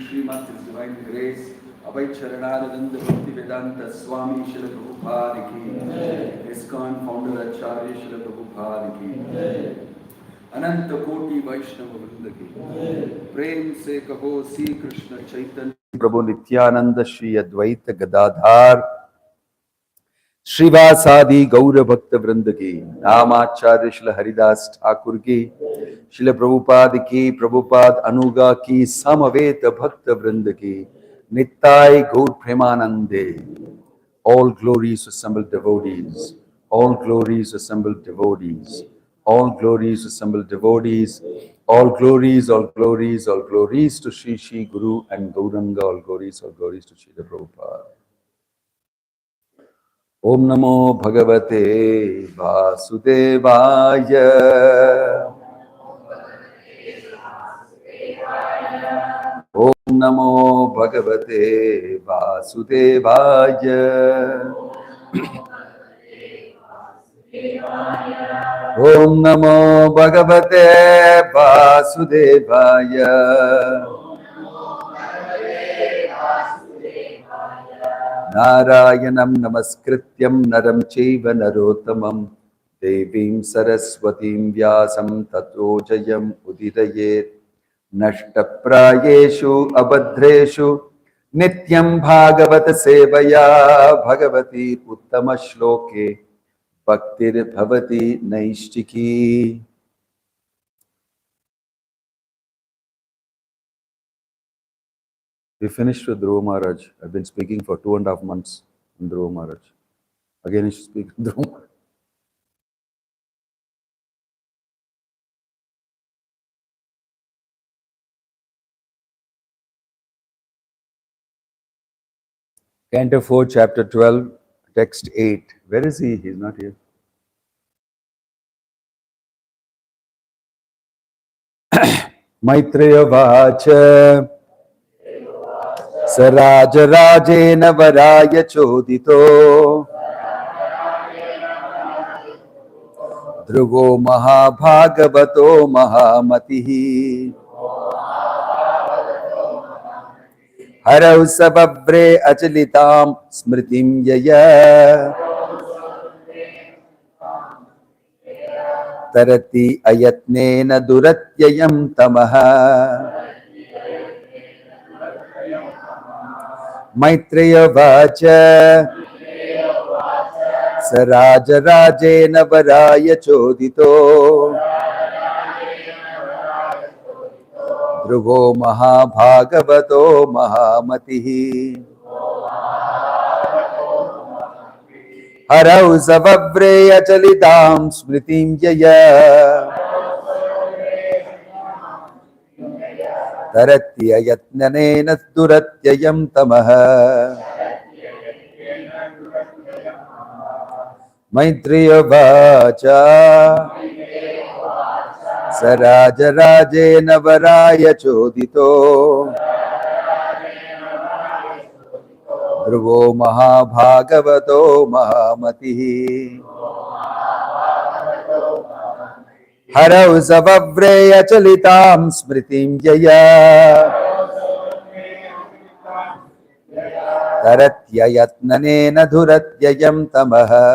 Srimad, His Divine Grace, Abhay Charanarvind Bhakti Vedanta Swami Srila Prabhupada ki, ISKCON Founder Acharya Srila Prabhupada ki, अनंत कोटि वैष्णव वृंद की प्रेम से कहो श्री कृष्ण चैतन्य प्रभु नित्यानंद श्री अद्वैत गदाधार श्रीवासादि गौर भक्त वृंद की नामाचार्य श्री हरिदास ठाकुर की श्रील प्रभुपाद की प्रभुपाद अनुगा की समवेत भक्त वृंद की नित्याय गौर प्रेमानंदे. All glories assembled devotees, all glories assembled devotees, all glories assembled devotees, all glories, all glories, all glories to Shri Shri Guru and Gauranga, all glories to Shri Prabhupada. Om Namo Bhagavate Vasudevaya. Om Namo Bhagavate Vasudevaya. Om Namo Bhagavate Vasudevaya. Narayanam Namaskrityam Naram Chaiva Narottamam Devim Saraswatim Vyasam Tato Jayam Udirayet Nashtaprayeshu Abhadreshu Nityam Bhagavata Sevaya Bhagavati Uttama Shloke Bhaktir Bhavati Naishtiki. We finished with Dhruva Maharaj. I've been speaking for 2.5 months on Dhruva Maharaj. Again, I should speak Dhruva Maharaj. Canto 4, Chapter 12, Text 8. Where is he? He's not here. Maitreya Vacha Saraja Rajena Varaya Chodito Dhruvo Mahabhagavato Mahamatihi Harau Sabhavre Achalitam Smritim Yaya Tarati Ayatnena Duratyayam Tamaha Maitreya Vacha Saraja Rajena Varaya Chodito Dhruvo Mahabhagavato Mahamatihi Harau Savavre Achalitam Smritim Yaya Tarati Ayatnanena Duratyayam Tamaha Maitreya Vacha Saraja Rajena Varaya Chodito Dhruvo Mahabhagavato Mahamatihi Harau Savavre Achalitam Smritim Yaya Taratyayatnanena Dhuratyayam Tamaha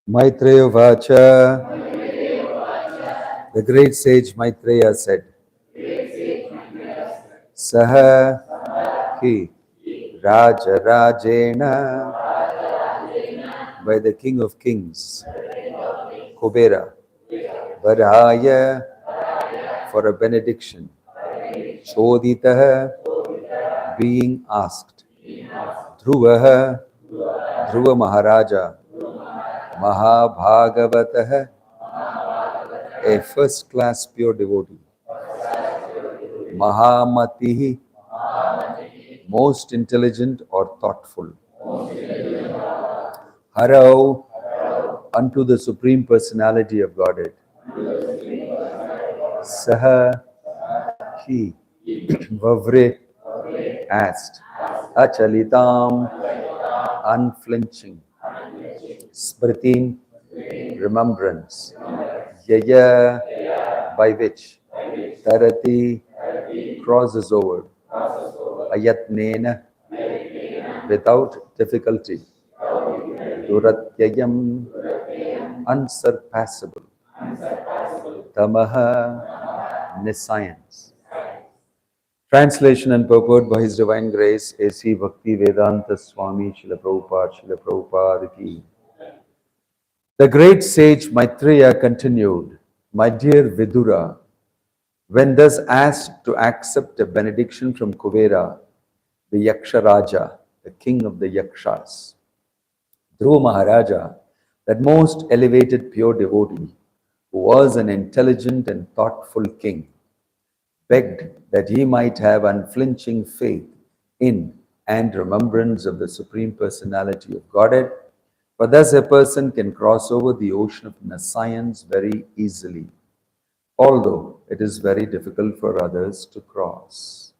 Maitreya Vacha, the great sage Maitreya said, Saha Ki Raja Rajena, by the King of Kings, Kubera, Varhaya, for a benediction, Choditaha, being asked, Dhruvaha, Dhruva Maharaja, Mahabhagavataha, a first-class pure devotee, Mahamatihi, most intelligent or thoughtful, Harau, unto the Supreme Personality of Godhead, Saha, he, Vavre, asked, Achalitam, unflinching, Smritim, remembrance, Yaya, by which, Tarati, crosses over, Ayatnena, without difficulty, Duratyayam, unsurpassable, Tamaha, nescience. Translation and purport by His Divine Grace, A.C. Bhakti Vedanta Swami Srila Prabhupada Ki. The great sage Maitreya continued, My dear Vidura, when thus asked to accept a benediction from Kuvera, the Yaksha Raja, the king of the Yakshas, Dhruva Maharaja, that most elevated pure devotee, who was an intelligent and thoughtful king, begged that he might have unflinching faith in and remembrance of the Supreme Personality of Godhead, for thus a person can cross over the ocean of nescience very easily, although it is very difficult for others to cross.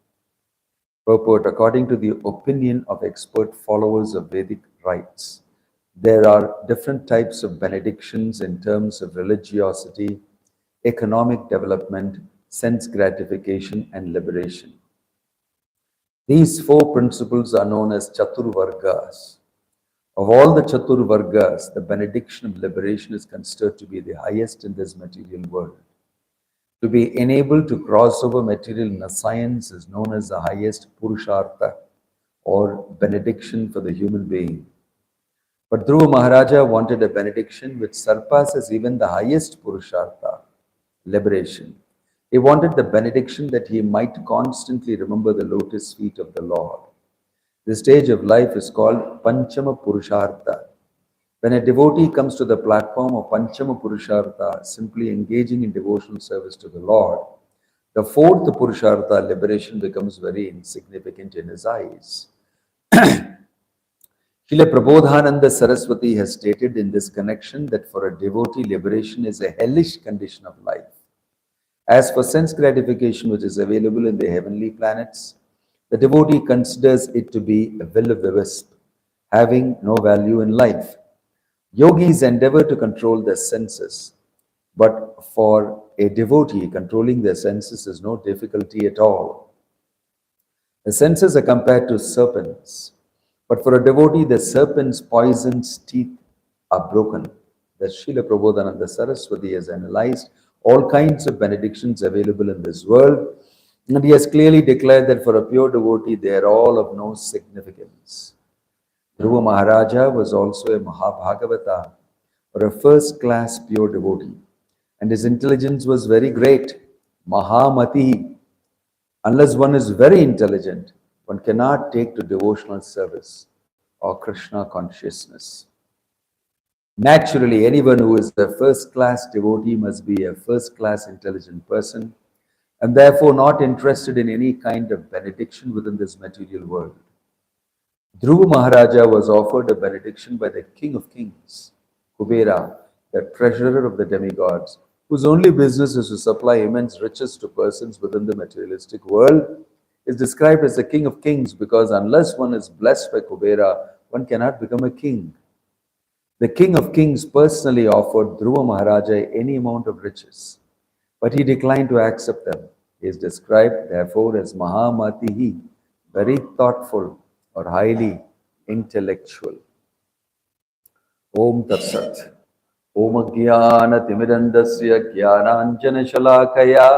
Purport: according to the opinion of expert followers of Vedic rites, there are different types of benedictions in terms of religiosity, economic development, sense gratification, and liberation. These four principles are known as Chaturvargas. Of all the Chaturvargas, the benediction of liberation is considered to be the highest in this material world. To be enabled to cross over material nescience is known as the highest Purushartha, or benediction for the human being. But Dhruva Maharaja wanted a benediction which surpasses even the highest Purushartha, liberation. He wanted the benediction that he might constantly remember the lotus feet of the Lord. This stage of life is called Panchama Purushartha. When a devotee comes to the platform of Panchama Purushartha, simply engaging in devotional service to the Lord, the fourth Purushartha, liberation, becomes very insignificant in his eyes. Srila Prabodhananda Saraswati has stated in this connection that for a devotee, liberation is a hellish condition of life. As for sense gratification, which is available in the heavenly planets, the devotee considers it to be a will-o'-the-wisp, having no value in life. Yogis endeavor to control their senses, but for a devotee, controlling their senses is no difficulty at all. The senses are compared to serpents, but for a devotee, the serpent's poisonous teeth are broken. The Srila Prabodhananda Saraswati has analyzed all kinds of benedictions available in this world, and he has clearly declared that for a pure devotee, they are all of no significance. Dhruva Maharaja was also a Mahabhagavata, or a first-class pure devotee, and his intelligence was very great. Mahamatihi. Unless one is very intelligent, one cannot take to devotional service or Krishna consciousness. Naturally, anyone who is a first-class devotee must be a first-class intelligent person, and therefore not interested in any kind of benediction within this material world. Dhruva Maharaja was offered a benediction by the King of Kings, Kubera, the treasurer of the demigods, whose only business is to supply immense riches to persons within the materialistic world, is described as the King of Kings because unless one is blessed by Kubera, one cannot become a king. The King of Kings personally offered Dhruva Maharaja any amount of riches, but he declined to accept them. He is described, therefore, as Mahamatihi, very thoughtful or highly intellectual. Om Tat Sat. Om Jnana Timirandasya Jnananjana Shalakaya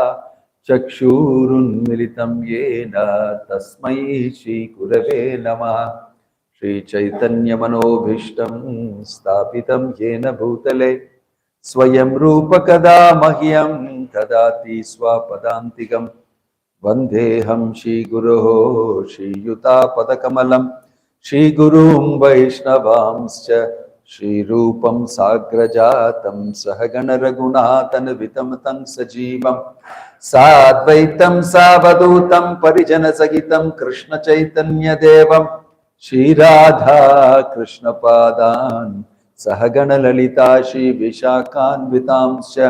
Chakshurun Militam Yena Tasmai Shri Gurave Namah. Shri Chaitanya Manobhishtam Stapitam Yena Bhutale Swayam Rupa Kada Mahyam Tadati Swapadantikam Vandeham Shri Guruho Shri Yuta Padakamalam Shri Gurum Vaishnavamscha Shri Rupam Sagrajatam Sahagana Raghunathan Vitam Sajivam Sadvaitam Savadutam Parijana Sagitam Krishna Chaitanya Devam Shri Radha Krishna Padan Sahagana Lalita Shri Vishakan Vitamscha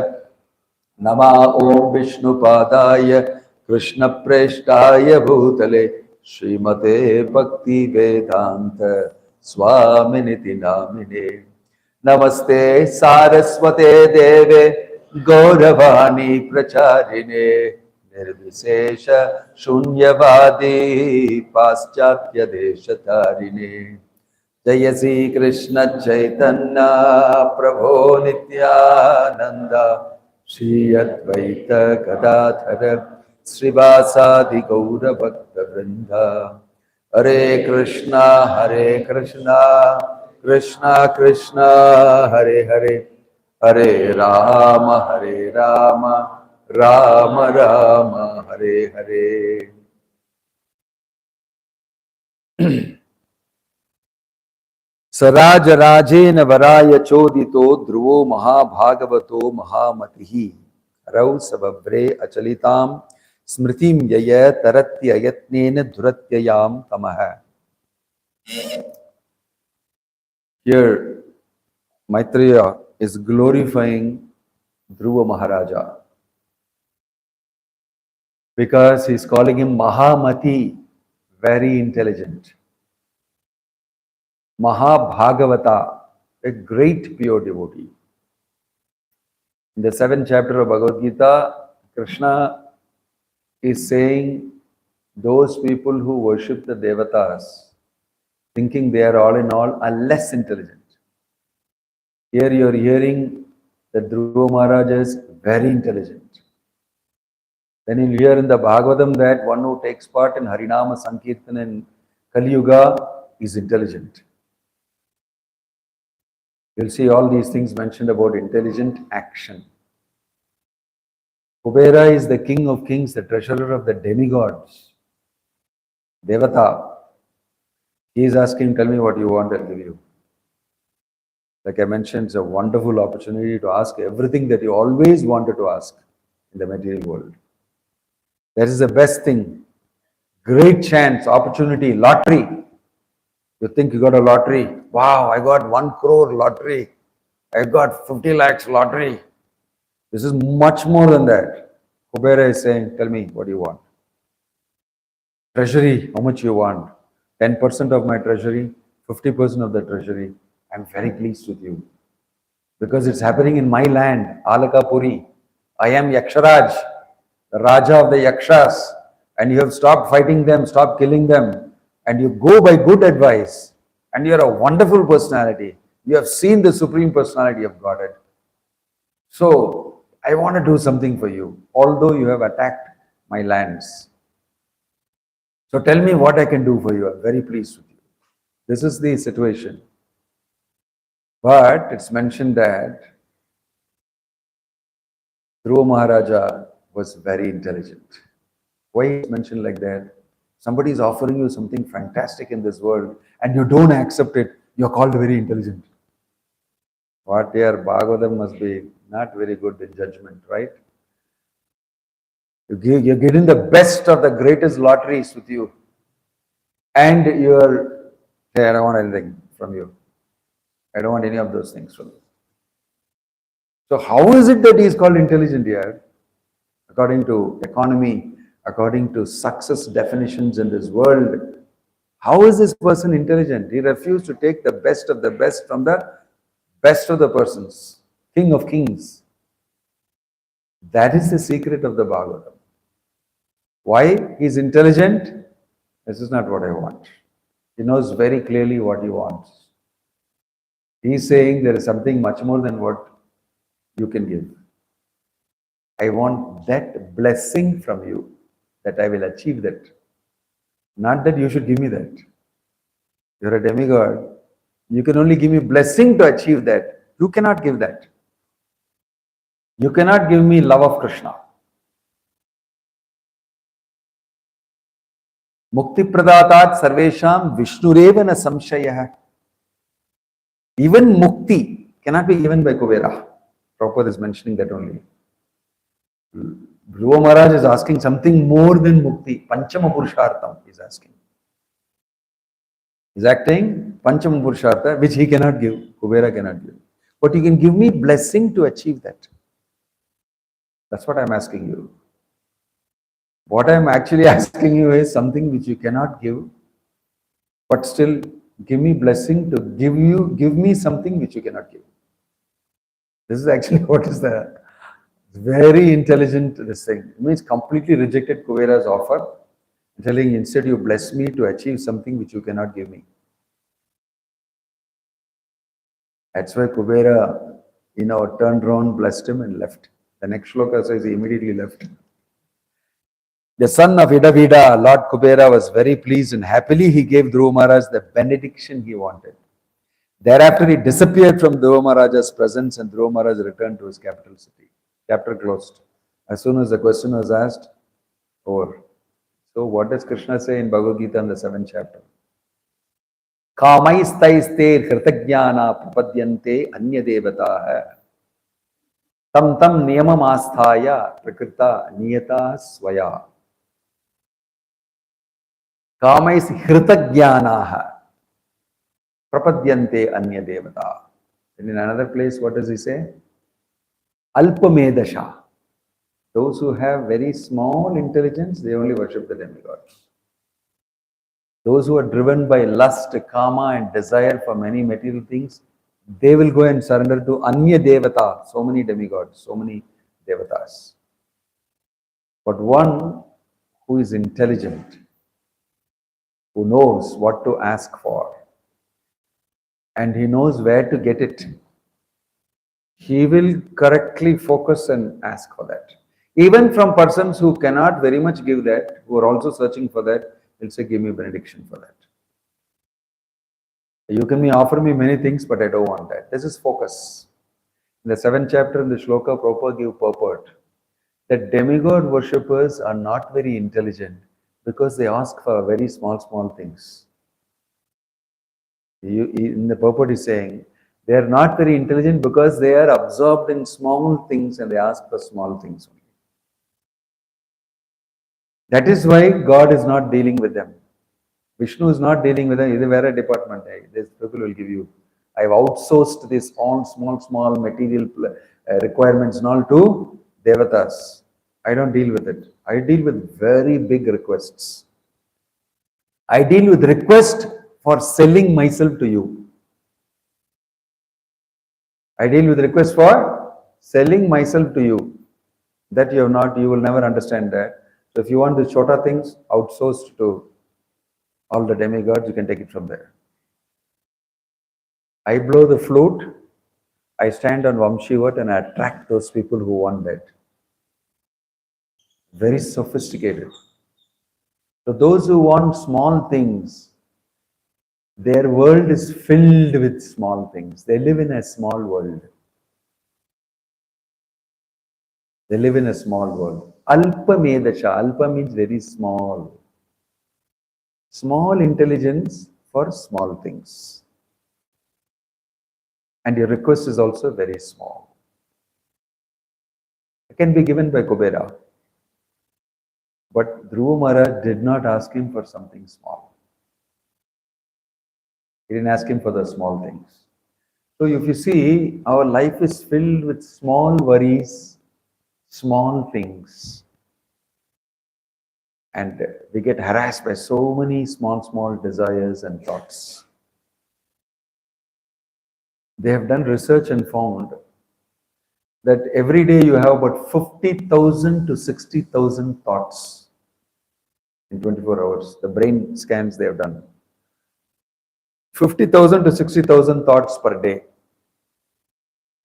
Nama Om Vishnu Padaya Krishna Preshtaya Bhutale Srimate Bhakti Vedanta Swami Niti Namine Namaste Saraswate Deve Gauravani Pracharine Nirvisesha Shunyavadi Paschatya Deshatarine Jaya Sri Krishna Chaitanya Prabhu Nityananda Shri Advaita Gadadhara Srivasadi Gaura Bhakta Vrinda Hare Krishna Krishna Krishna Hare Hare Hare Rama Rama Rama Hare Hare. Saraj Rajena Varaya Chodito Dhruvo Mahabhagavato Mahamatihi Rau Savavre Achalitam Smritim Yaya Taratya Yatnena Dhuratyayam Tamaha. Here Maitreya is glorifying Dhruva Maharaja because he is calling him Mahamati, very intelligent. Mahabhagavata, a great pure devotee. In the 7th chapter of Bhagavad Gita, Krishna is saying those people who worship the devatas, thinking they are all in all, are less intelligent. Here you are hearing that Dhruva Maharaj is very intelligent. Then you'll hear in the Bhagavatam that one who takes part in Harinama Sankirtan in Kali Yuga is intelligent. You'll see all these things mentioned about intelligent action. Kubera is the king of kings, the treasurer of the demigods. Devata. He is asking, tell me what you want, I'll give you. Like I mentioned, it's a wonderful opportunity to ask everything that you always wanted to ask in the material world. That is the best thing. Great chance, opportunity, lottery. You think you got a lottery. Wow, I got 1 crore lottery. I got 50 lakhs lottery. This is much more than that. Kubera is saying, tell me what you want. Treasury, how much you want? 10% of my treasury, 50% of the treasury. I'm very pleased with you. Because it's happening in my land, Alakapuri. I am Yaksharaj, the Raja of the Yakshas. And you have stopped fighting them, stopped killing them. And you go by good advice, and you are a wonderful personality. You have seen the Supreme Personality of Godhead. So, I want to do something for you, although you have attacked my lands. So, tell me what I can do for you. I'm very pleased with you. This is the situation. But it's mentioned that Dhruva Maharaja was very intelligent. Why is mentioned like that? Somebody is offering you something fantastic in this world and you don't accept it, you're called very intelligent. What dear Bhagavatam must be not very good in judgment, right? You're getting the best of the greatest lotteries with you. And you're, hey, I don't want anything from you. I don't want any of those things from you. So how is it that he is called intelligent here? According to economy, according to success definitions in this world, how is this person intelligent? He refused to take the best of the best from the best of the persons, King of Kings. That is the secret of the Bhagavatam. Why he is intelligent? This is not what I want. He knows very clearly what he wants. He's saying there is something much more than what you can give. I want that blessing from you, that I will achieve that. Not that you should give me that. You're a demigod. You can only give me blessing to achieve that. You cannot give that. You cannot give me love of Krishna. Mukti pradatat sarvesham vishnureva na samshayah. Even mukti cannot be given by Kubera. Prabhupada is mentioning that only. Dhruva Maharaj is asking something more than mukti. Panchama Purushartham is asking. He's acting Panchama Purushartha, which he cannot give. Kubera cannot give. But you can give me blessing to achieve that. That's what I'm asking you. What I'm actually asking you is something which you cannot give, but still give me blessing to give me something which you cannot give. This is actually what is the very intelligent this thing. It means completely rejected Kubera's offer, telling instead you bless me to achieve something which you cannot give me. That's why Kubera, turned around, blessed him and left. The next shloka says he immediately left. The son of Idavida, Lord Kubera, was very pleased and happily he gave Dhruva Maharaj the benediction he wanted. Thereafter he disappeared from Dhruva Maharaj's presence and Dhruva Maharaj returned to his capital city. Chapter closed. As soon as the question was asked, over. So what does Krishna say in Bhagavad Gita in the 7th chapter? Kamaistaiste kritagnyana prapadyante anya devata tam tam niyamam asthaya prakrita niyata swaya. Kamais hritagnyanaha prapadyante anya devata. And in another place, what does he say? Alpamedasha. Those who have very small intelligence, they only worship the demigods. Those who are driven by lust, kama and desire for many material things, they will go and surrender to anya devata, so many demigods, so many devatas. But one who is intelligent, who knows what to ask for, and he knows where to get it, he will correctly focus and ask for that. Even from persons who cannot very much give that, who are also searching for that, will say, give me benediction for that. You can offer me many things, but I don't want that. This is focus. In the 7th chapter in the shloka, Prabhupada gave purport that demigod worshippers are not very intelligent because they ask for very small things. In the purport is saying, they are not very intelligent because they are absorbed in small things and they ask for small things only. That is why God is not dealing with them. Vishnu is not dealing with them. This is where a department. These people will give you. I have outsourced this all small material requirements and all to devatas. I don't deal with it. I deal with very big requests. I deal with request for selling myself to you. I deal with request for selling myself to you. That you will never understand that. So if you want the chota things outsourced to all the demigods, you can take it from there. I blow the flute, I stand on Vamshivat and I attract those people who want that. Very sophisticated. So those who want small things, their world is filled with small things. They live in a small world. They live in a small world. Alpa medasha. Alpa means very small. Small intelligence for small things. And your request is also very small. It can be given by Kubera. But Dhruva Maharaj did not ask him for something small. He didn't ask him for the small things. So if you see, our life is filled with small worries, small things. And we get harassed by so many small desires and thoughts. They have done research and found that every day you have about 50,000 to 60,000 thoughts. in 24 hours. The brain scans they have done. 50,000 to 60,000 thoughts per day.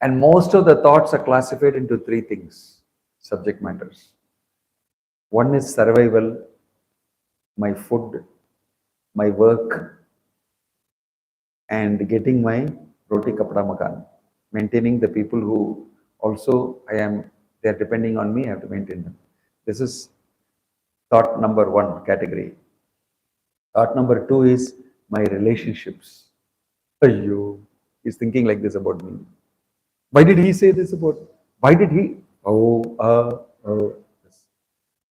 And most of the thoughts are classified into three things, subject matters. One is survival, my food, my work, and getting my roti kapda makan. Maintaining the people who also they are depending on me, I have to maintain them. This is thought number one category. Thought number two is my relationships. Ayyo, he's thinking like this about me. Why did he say this about? Why did he? Oh.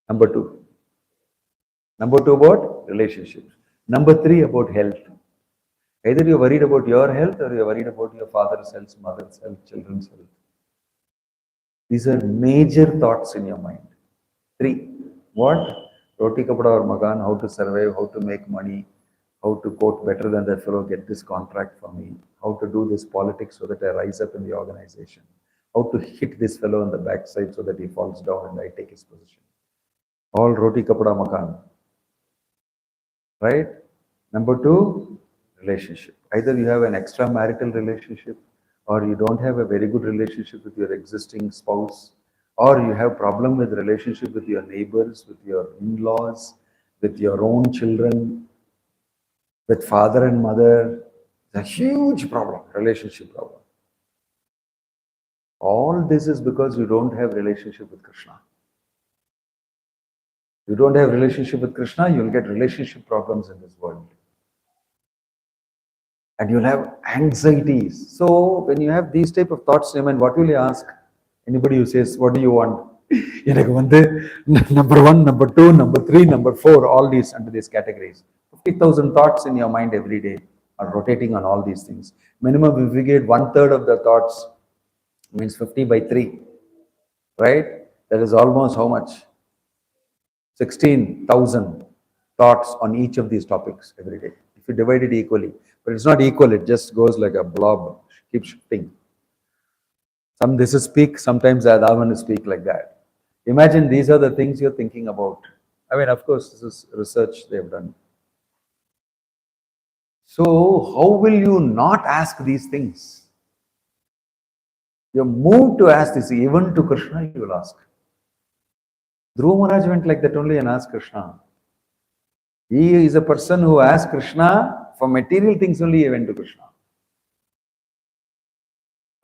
Number two. Number two about relationships. Number three about health. Either you're worried about your health or you're worried about your father's health, mother's health, children's health. These are major thoughts in your mind. Three. What? Roti kapada or makan, how to survive, how to make money, how to quote better than that fellow, get this contract for me, how to do this politics so that I rise up in the organization, how to hit this fellow on the backside so that he falls down and I take his position. All roti kapada makan. Right? Number two, relationship. Either you have an extramarital relationship or you don't have a very good relationship with your existing spouse, or you have problem with relationship with your neighbors, with your in-laws, with your own children, with father and mother. It's a huge problem, relationship problem. All this is because you don't have relationship with Krishna. You don't have relationship with Krishna, you'll get relationship problems in this world. And you'll have anxieties. So when you have these type of thoughts in your mind, what will you ask? Anybody who says, what do you want? Number one, number two, number three, number four, all these under these categories. 50,000 thoughts in your mind every day are rotating on all these things. Minimum, if we get 1/3 of the thoughts, means 50 by 3, right? That is almost how much? 16,000 thoughts on each of these topics every day. If you divide it equally, but it's not equal, it just goes like a blob, keeps shifting. Some this is speak, sometimes the other one is speak like that. Imagine these are the things you're thinking about. I mean, of course, this is research they've done. So, how will you not ask these things? You're moved to ask this, even to Krishna, you will ask. Dhruva Maharaj went like that only and asked Krishna. He is a person who asked Krishna for material things only, he went to Krishna.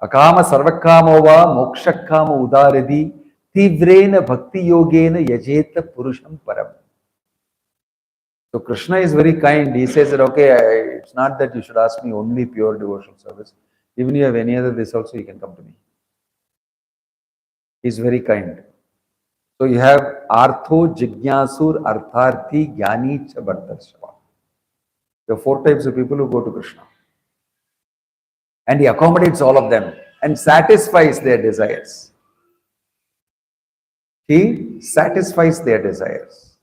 Akama sarvakama va mokshakama udaradi tivrena bhakti yogena yajeta purusham param. So Krishna is very kind. He says that, okay, it's not that you should ask me only pure devotional service. Even if you have any other this also, you can come to me. He's very kind. So you have Artho, Jignasur, Artharthi, Jnani, cha Bhartarshava. There are 4 types of people who go to Krishna. And he accommodates all of them and satisfies their desires. He satisfies their desires.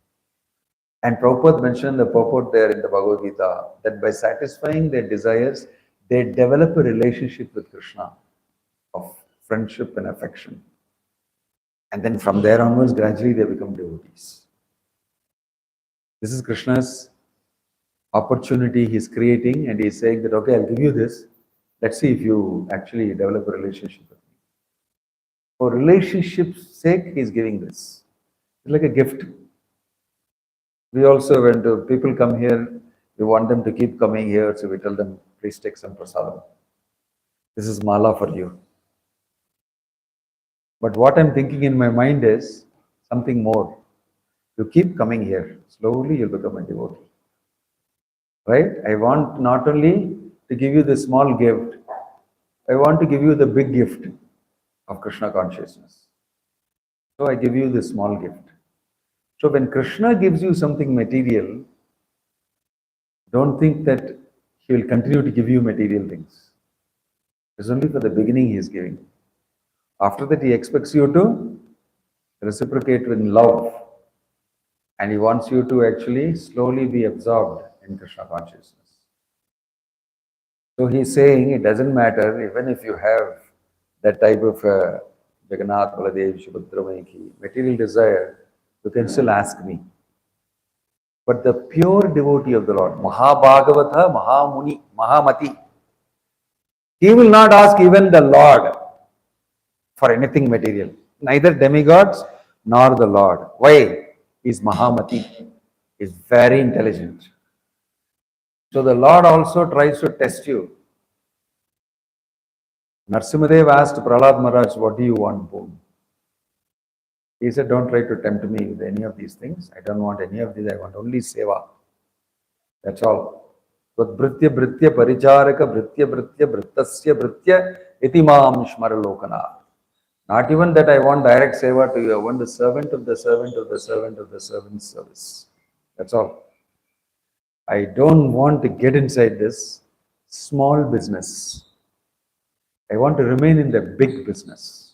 And Prabhupada mentioned the purport there in the Bhagavad Gita that by satisfying their desires, they develop a relationship with Krishna of friendship and affection. And then from there onwards, gradually they become devotees. This is Krishna's opportunity he's creating, and he's saying that, okay, I'll give you this. Let's see if you actually develop a relationship with me. For relationship's sake, he's giving this. It's like a gift. We also, when people come here, we want them to keep coming here, so we tell them, please take some prasadam. This is mala for you. But what I'm thinking in my mind is something more. You keep coming here, slowly you'll become a devotee. Right? I want not only to give you the small gift, I want to give you the big gift of Krishna consciousness. So I give you the small gift. So when Krishna gives you something material, don't think that he will continue to give you material things. It's only for the beginning he is giving. After that, he expects you to reciprocate with love. And he wants you to actually slowly be absorbed in Krishna consciousness. So he's saying it doesn't matter, even if you have that type of Jagannath, Baladev, Subhadra, material desire, you can still ask me. But the pure devotee of the Lord, Mahabhagavata, Mahamuni, Mahamati, he will not ask even the Lord for anything material. Neither demigods nor the Lord. Why? He is Mahamati. He is very intelligent. So the Lord also tries to test you. Narsimadev asked Prahlad Maharaj, what do you want, boom? He said, don't try to tempt me with any of these things. I don't want any of these. I want only seva. That's all. But Bhritya Bhritya Paricharaka Bhritya Bhritya Bhrittasya Bhritya Itimam Shmaralokana. Not even that I want direct seva to you. I want the servant of the servant of the servant of the servant's service. That's all. I don't want to get inside this small business. I want to remain in the big business.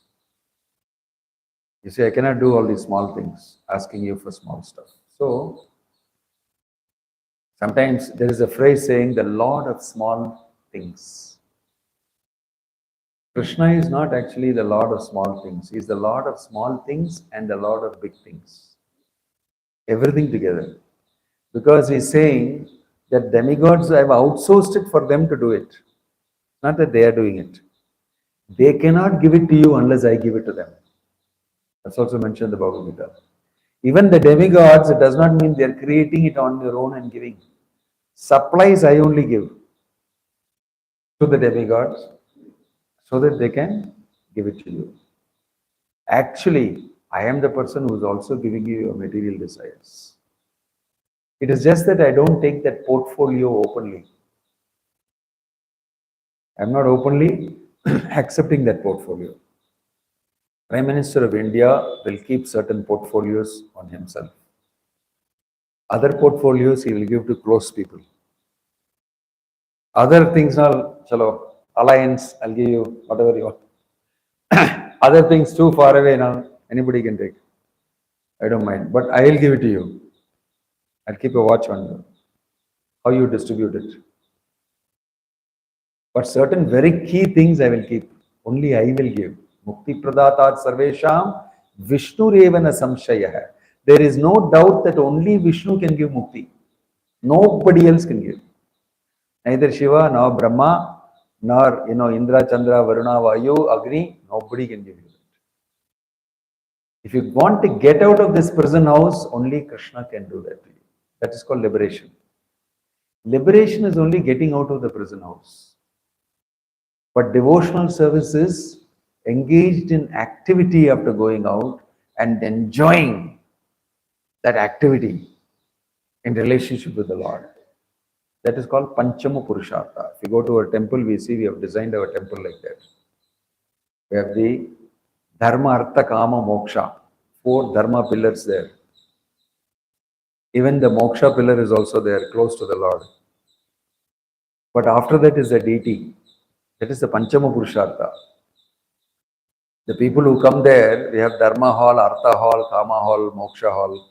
You see, I cannot do all these small things, asking you for small stuff. So, sometimes there is a phrase saying the Lord of small things. Krishna is not actually the Lord of small things. He is the Lord of small things and the Lord of big things. Everything together. Because he is saying that demigods, I have outsourced it for them to do it. Not that they are doing it. They cannot give it to you unless I give it to them. That's also mentioned in the Bhagavatam. Even the demigods, it does not mean they are creating it on their own and giving. Supplies I only give to the demigods so that they can give it to you. Actually, I am the person who is also giving you your material desires. It is just that I don't take that portfolio openly. I am not openly accepting that portfolio. Prime Minister of India will keep certain portfolios on himself. Other portfolios he will give to close people. Other things, chalo, alliance, I'll give you whatever you want. Other things too far away now, anybody can take. I don't mind, but I will give it to you. I'll keep a watch on you, how you distribute it. But certain very key things I will keep. Only I will give. Mukti pradatat sarvesham Vishnu revana samshaya. There is no doubt that only Vishnu can give mukti. Nobody else can give. Neither Shiva, nor Brahma, nor Indra, Chandra, Varuna, Vayu, Agni, nobody can give you that. If you want to get out of this prison house, only Krishna can do that to you. That is called liberation. Liberation is only getting out of the prison house. But devotional service is engaged in activity after going out and enjoying that activity in relationship with the Lord. That is called Panchama Purushartha. If you go to a temple, we see we have designed our temple like that. We have the Dharma, Artha, Kama, Moksha. 4 Dharma pillars there. Even the Moksha pillar is also there, close to the Lord. But after that is the deity. That is the Panchama Purushartha. The people who come there, we have Dharma hall, Artha hall, Kama hall, Moksha hall.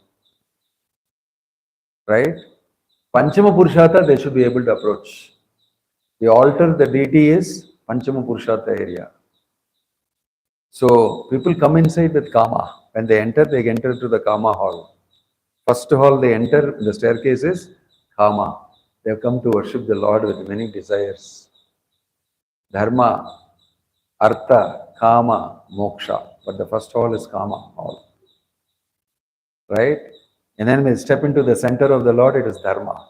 Right? Panchama Purushartha, they should be able to approach. The altar, the deity is Panchama Purushartha area. So people come inside with Kama. When they enter to the Kama hall. First hall they enter, the staircase is Kama. They have come to worship the Lord with many desires. Dharma, Artha, Kama, Moksha. But the first hall is Kama hall. Right? And then when we step into the center of the Lord, it is Dharma.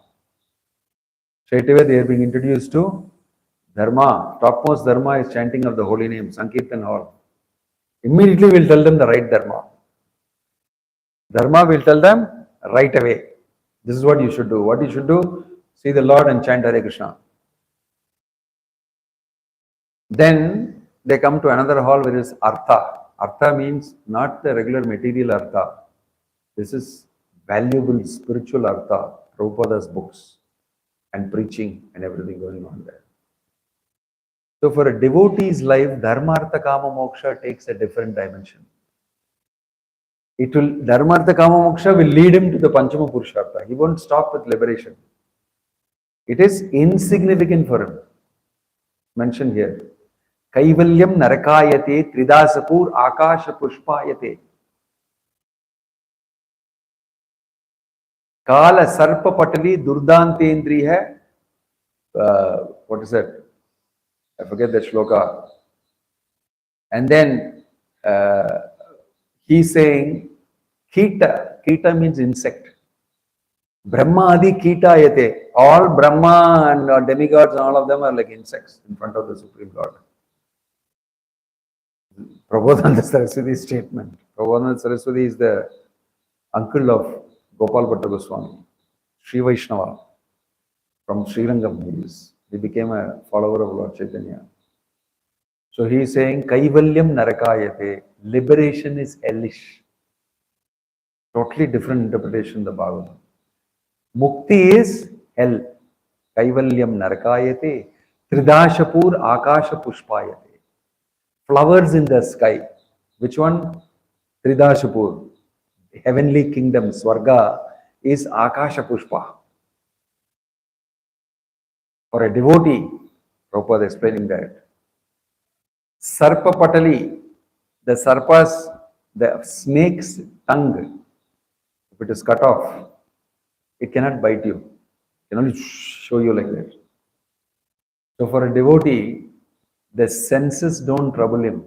Straight away they are being introduced to Dharma. Topmost Dharma is chanting of the holy name, Sankirtan hall. Immediately we'll tell them the right Dharma. Dharma will tell them right away. This is what you should do. What you should do? See the Lord and chant Hare Krishna. Then they come to another hall where is Artha. Artha means not the regular material Artha. This is valuable spiritual Artha. Prabhupada's books and preaching and everything going on there. So for a devotee's life, Dharma, Artha, Kama, Moksha takes a different dimension. Dharma, Artha, Kama, Moksha will lead him to the Panchama Purushartha. He won't stop with liberation. It is insignificant for him. Mentioned here. Kaivalyam narakayate tridasapur akasha pushpayate. Kala Sarpa Patali Durdantendriya. What is that? I forget that shloka. And then he's saying, Kita. Kita means insect. Brahma Adi Kita Yate. All Brahma and demigods and all of them are like insects in front of the Supreme Lord. Prabodhananda Saraswati statement. Prabodhananda Saraswati is the uncle of Gopal Bhatta Goswami, Sri Vaishnava, from Sri Rangam. He became a follower of Lord Chaitanya. So he is saying, Kaivalyam Narakayate, liberation is hellish. Totally different interpretation of the Bhagavatam. Mukti is hell. Kaivalyam Narakayate, Tridashapur Akasha Pushpayate. Flowers in the sky. Which one? Tridashapur. Heavenly kingdom, Swarga, is Akasha Pushpa. For a devotee, Prabhupada explaining that. Sarpa Patali, the sarpas, the snake's tongue, if it is cut off, it cannot bite you. It can only show you like that. So for a devotee, the senses don't trouble him.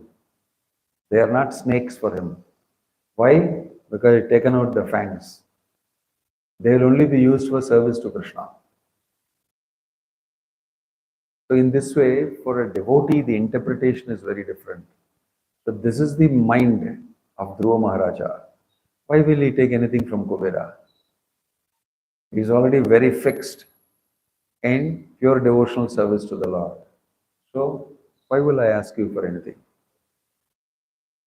They are not snakes for him. Why? Because he taken out the fangs. They will only be used for service to Krishna. So in this way, for a devotee, the interpretation is very different. So this is the mind of Dhruva Maharaja. Why will he take anything from Kubera? He is already very fixed in pure devotional service to the Lord. So why will I ask you for anything?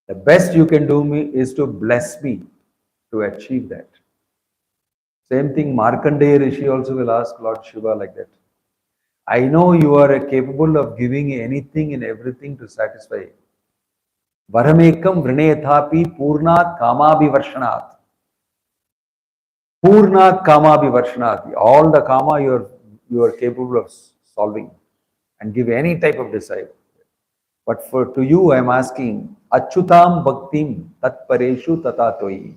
The best you can do me is to bless me to achieve that. Same thing, Markandeya Rishi also will ask Lord Shiva like that. I know you are capable of giving anything and everything to satisfy. Varamekam vrinethapi purnat kamabhivarshanat. Purnat kamabhivarshanat. All the kama you are capable of solving and give any type of desire. But to you I am asking, Achyutam Bhaktim Tat Pareshu Tatatoi.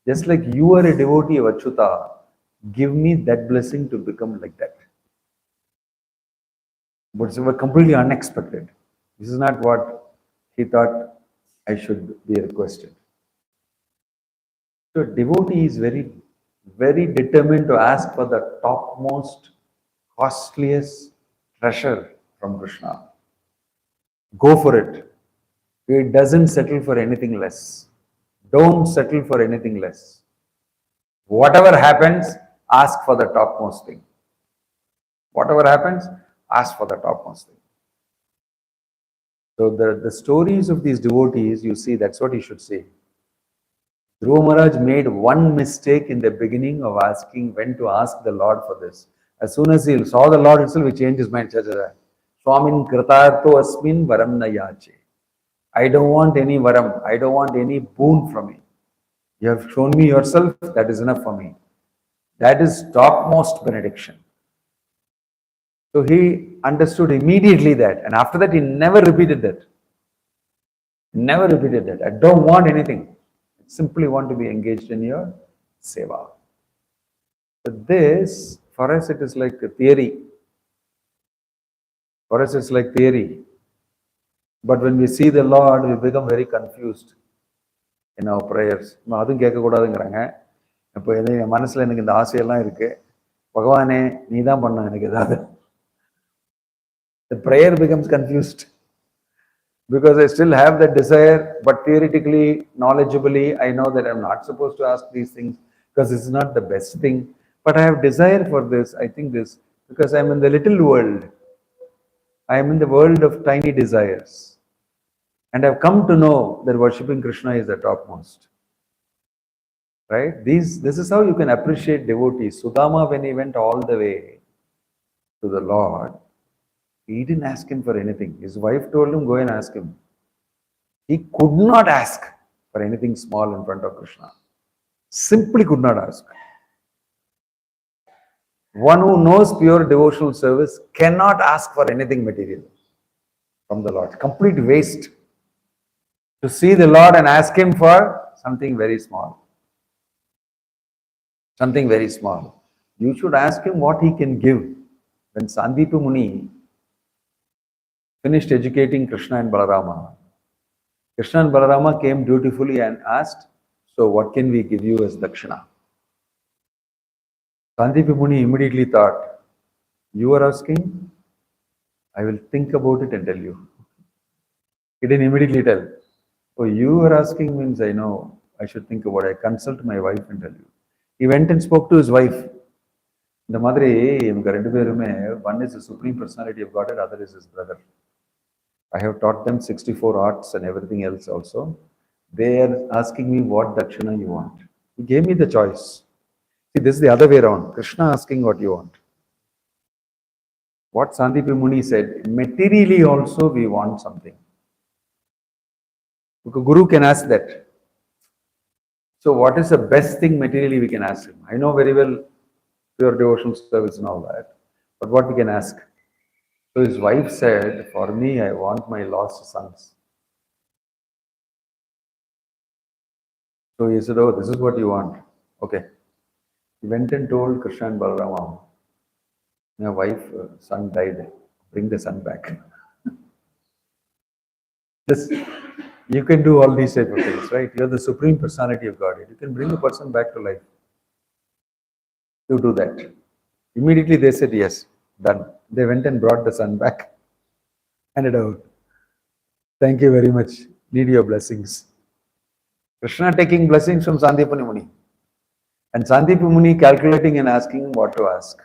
Just like you are a devotee of Achyuta, give me that blessing to become like that. But it's completely unexpected. This is not what he thought I should be requested. So devotee is very, very determined to ask for the topmost, costliest treasure from Krishna. Go for it. He doesn't settle for anything less. Don't settle for anything less. Whatever happens, ask for the topmost thing. Whatever happens, ask for the topmost thing. So the stories of these devotees, you see, that's what you should say. Dhruva Maharaj made one mistake in the beginning of asking when to ask the Lord for this. As soon as he saw the Lord himself, he changed his mind. Swamin kritartho asmin varam na yache. I don't want any varam. I don't want any boon from me. You have shown me yourself, that is enough for me. That is topmost benediction. So he understood immediately that, and after that he never repeated that. Never repeated that. I don't want anything. I simply want to be engaged in your seva. But this, for us, it is like a theory. For us, it's like theory. But when we see the Lord, we become very confused in our prayers. அதுவும் கேட்கக்கூடாதுங்கிறாங்க. இப்போ என் மனசில் எனக்கு இந்த ஆசையெல்லாம் இருக்கு. பகவானே நீ தான் பண்ண எனக்கு ஏதாவது. The prayer becomes confused because I still have that desire, but theoretically, knowledgeably, I know that I'm not supposed to ask these things because this is not the best thing. But I have desire for this. I think this because I'm in the little world. I am in the world of tiny desires. And I've come to know that worshipping Krishna is the topmost. Right? This is how you can appreciate devotees. Sudama, when he went all the way to the Lord, he didn't ask him for anything. His wife told him, go and ask him. He could not ask for anything small in front of Krishna. Simply could not ask. One who knows pure devotional service cannot ask for anything material from the Lord. Complete waste to see the Lord and ask him for something very small. something very small. You should ask him what he can give. When Sandipa Muni finished educating Krishna and Balarama, Krishna and Balarama came dutifully and asked, so what can we give you as dakshina? Sandipa Muni immediately thought, you are asking, I will think about it and tell you. He didn't immediately tell. Oh, you are asking means I know, I should think about it. I consult my wife and tell you. He went and spoke to his wife. இந்த மாதிரி இவங்க ரெண்டு பேருமே, one is the supreme personality of Godhead, other is his brother. I have taught them 64 arts and everything else also. They are asking me what dakshina you want. He gave me the choice. See, this is the other way around. Krishna asking what you want. What Sandipa Muni said, materially also we want something. Because Guru can ask that. So what is the best thing materially we can ask him? I know very well pure devotional service and all that, but what we can ask? So his wife said, for me, I want my lost sons. So he said, oh, this is what you want. Okay. He went and told Krishna and Balarama, my wife, son died. Bring the son back. Just, you can do all these type of things, right? You're the supreme personality of Godhead. You can bring a person back to life. You do that. Immediately they said yes, done. They went and brought the son back. Handed out. Thank you very much. Need your blessings. Krishna taking blessings from Sandipa Muni. And Sandipa Muni calculating and asking what to ask.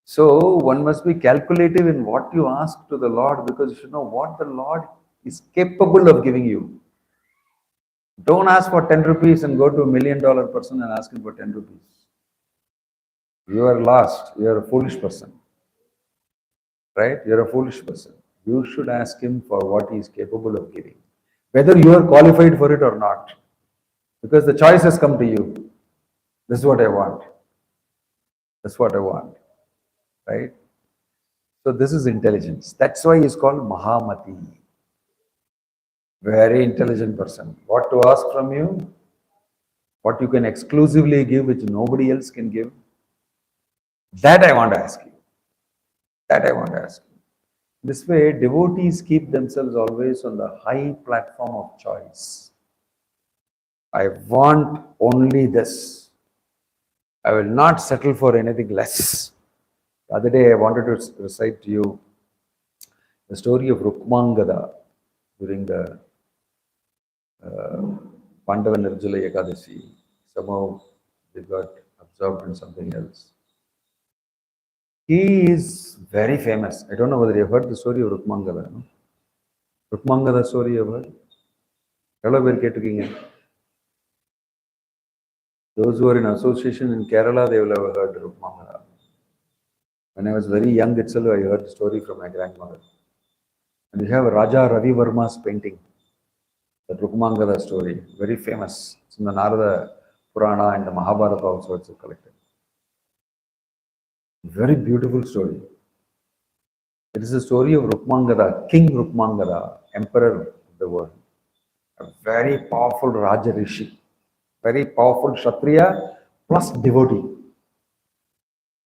So one must be calculative in what you ask to the Lord, because you should know what the Lord is capable of giving you. Don't ask for 10 rupees and go to $1 million person and ask him for 10 rupees. You are lost. You are a foolish person. Right? You are a foolish person. You should ask him for what he is capable of giving. Whether you are qualified for it or not. Because the choice has come to you. This is what I want. That's what I want. Right? So this is intelligence. That's why he's called Mahamati. Very intelligent person. What to ask from you? What you can exclusively give which nobody else can give? That I want to ask you. That I want to ask you. This way, devotees keep themselves always on the high platform of choice. I want only this. I will not settle for anything less. The other day I wanted to recite to you the story of Rukmangada during the Pandava Nirjala Ekadashi. Somehow they got absorbed in something else. He is very famous. I don't know whether you have heard the story of Rukmangada. No? Rukmangada story you have heard? Hello, where are those who are in association in Kerala, they will have heard Rukmangada. When I was very young itself, I heard the story from my grandmother. And we have Raja Ravi Varma's painting, the Rukmangada story, very famous. It's in the Narada Purana and the Mahabharata also it's collected. Very beautiful story. It is the story of Rukmangada, King Rukmangada, Emperor of the world. A very powerful Raja Rishi, very powerful Kshatriya plus devotee.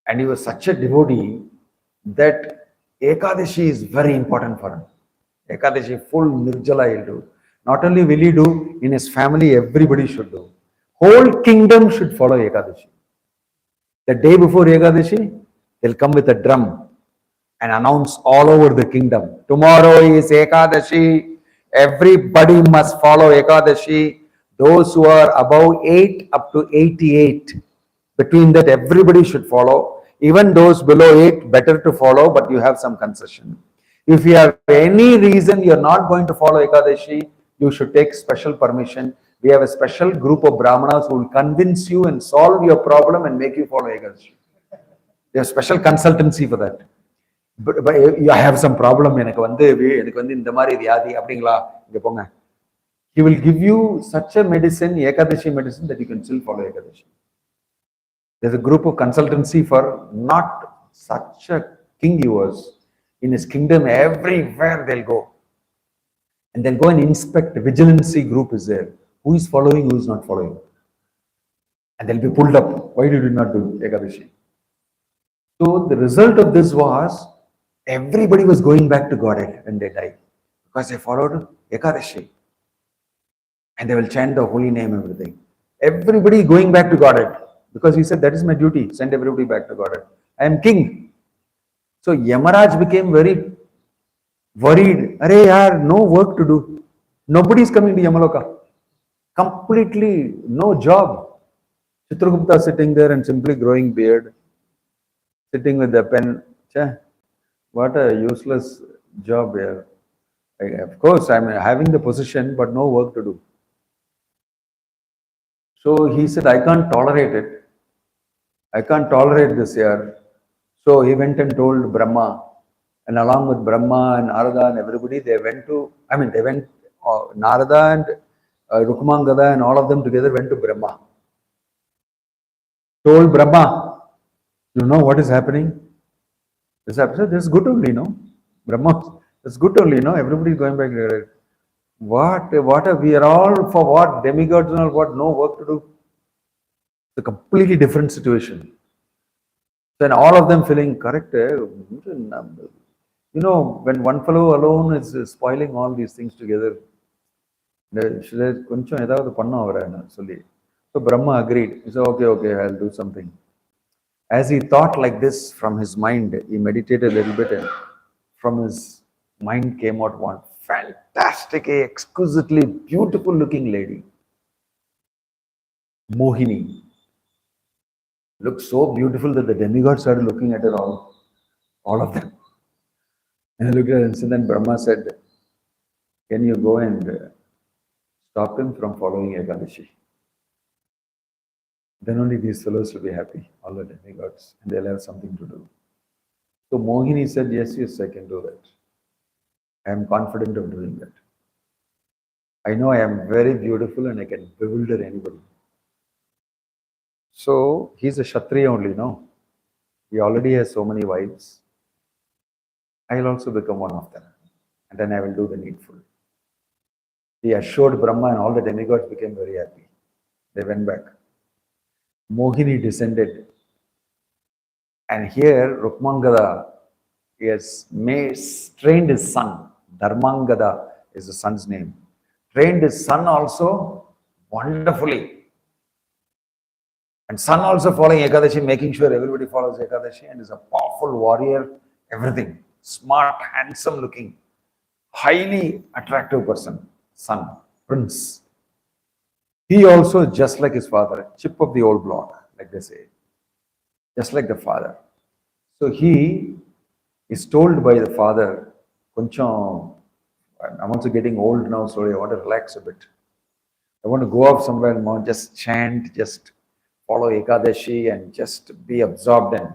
And he was such a devotee that Ekadashi is very important for him. Ekadashi, full Nirjala he'll do. Not only will he do, in his family everybody should do. Whole kingdom should follow Ekadashi. The day before Ekadashi, they'll come with a drum and announce all over the kingdom. Tomorrow is Ekadashi. Everybody must follow Ekadashi. Those who are above 8 up to 88. Between that, everybody should follow. Even those below 8, better to follow, but you have some concession. If you have any reason you are not going to follow Ekadashi, you should take special permission. We have a special group of Brahmanas who will convince you and solve your problem and make you follow Ekadashi. They have special consultancy for that. But I have some problem. He will give you such a medicine, Ekadashi medicine, that you can still follow Ekadashi. There's a group of consultancy for not such a king he was. In his kingdom, everywhere they'll go. And they'll go and inspect. The vigilancy group is there. Who is following, who is not following. and they'll be pulled up. Why did you not do Ekadashi? So the result of this was everybody was going back to Godhead when they died because they followed Ekadashi and they will chant the holy name, everything. Everybody going back to Godhead because he said, that is my duty, send everybody back to Godhead. I am king. So Yamaraj became very worried. Arey yaar, no work to do. Nobody is coming to Yamaloka. Completely no job. Chitragupta sitting there and simply growing beard, sitting with the pen. Cheh, what a useless job here. Of course, I'm having the position, but no work to do. So he said, I can't tolerate it. I can't tolerate this here. So he went and told Brahma, and along with Brahma and Narada and everybody, they went, Narada and Rukmangada and all of them together went to Brahma. Told Brahma, you know what is happening? This is good only, no? Brahma, it's good only, no? Everybody is going back there. What we are all for what? Demigods and all, what? No work to do. It's a completely different situation. Then all of them feeling correct. You know, when one fellow alone is spoiling all these things together, so Brahma agreed. He said, okay, I'll do something. As he thought like this from his mind, he meditated a little bit, and from his mind came out one fantastic, exquisitely beautiful looking lady. Mohini. Looked so beautiful that the demigods started looking at her all of them. And look at it, and so then Brahma said, can you go and stop him from following Ekadashi? Then only these fellows will be happy, all the demigods, and they'll have something to do. So Mohini said, yes, I can do that. I am confident of doing that. I know I am very beautiful and I can bewilder anybody. So he's a Kshatriya only, no? He already has so many wives. I'll also become one of them. And then I will do the needful. He assured Brahma, and all the demigods became very happy. They went back. Mohini descended. And here Rukmangada has trained his son. Dharmangada is the son's name. Trained his son also wonderfully. And son also following Ekadashi, making sure everybody follows Ekadashi, and is a powerful warrior, everything. Smart, handsome looking, highly attractive person. Son, prince. He also, just like his father, chip of the old block, like they say. Just like the father. So he is told by the father, Koncham, I'm also getting old now, so I want to relax a bit. I want to go off somewhere and just chant, just follow Ekadashi and just be absorbed and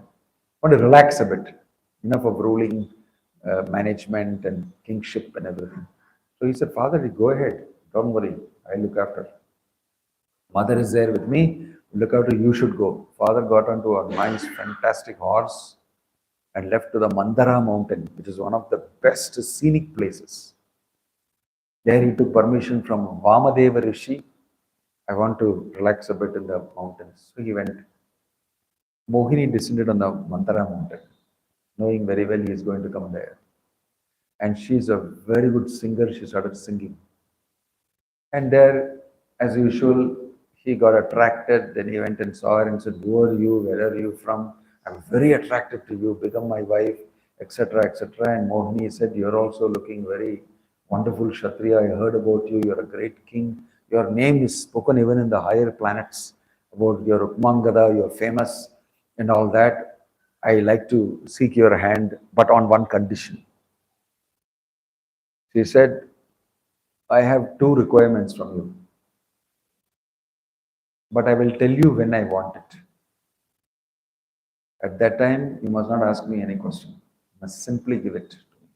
want to relax a bit. Enough of ruling, management and kingship and everything. So he said, Father, go ahead. Don't worry. I'll look after. Mother is there with me. Look after, you should go. Father got onto a nice, fantastic horse and left to the Mandara mountain, which is one of the best scenic places. There he took permission from Vamadeva Rishi. I want to relax a bit in the mountains. So he went. Mohini descended on the Mandara mountain, knowing very well he is going to come there. And she's a very good singer. She started singing. And there, as usual, he got attracted. Then he went and saw her and said, who are you? Where are you from? I'm very attracted to you. Become my wife, etc., etc. And Mohini said, you're also looking very wonderful, Kshatriya. I heard about you. You're a great king. Your name is spoken even in the higher planets about your Rukmangada. You're famous and all that. I like to seek your hand, but on one condition. She said, I have 2 requirements from you. But I will tell you when I want it. At that time, you must not ask me any question. You must simply give it to me.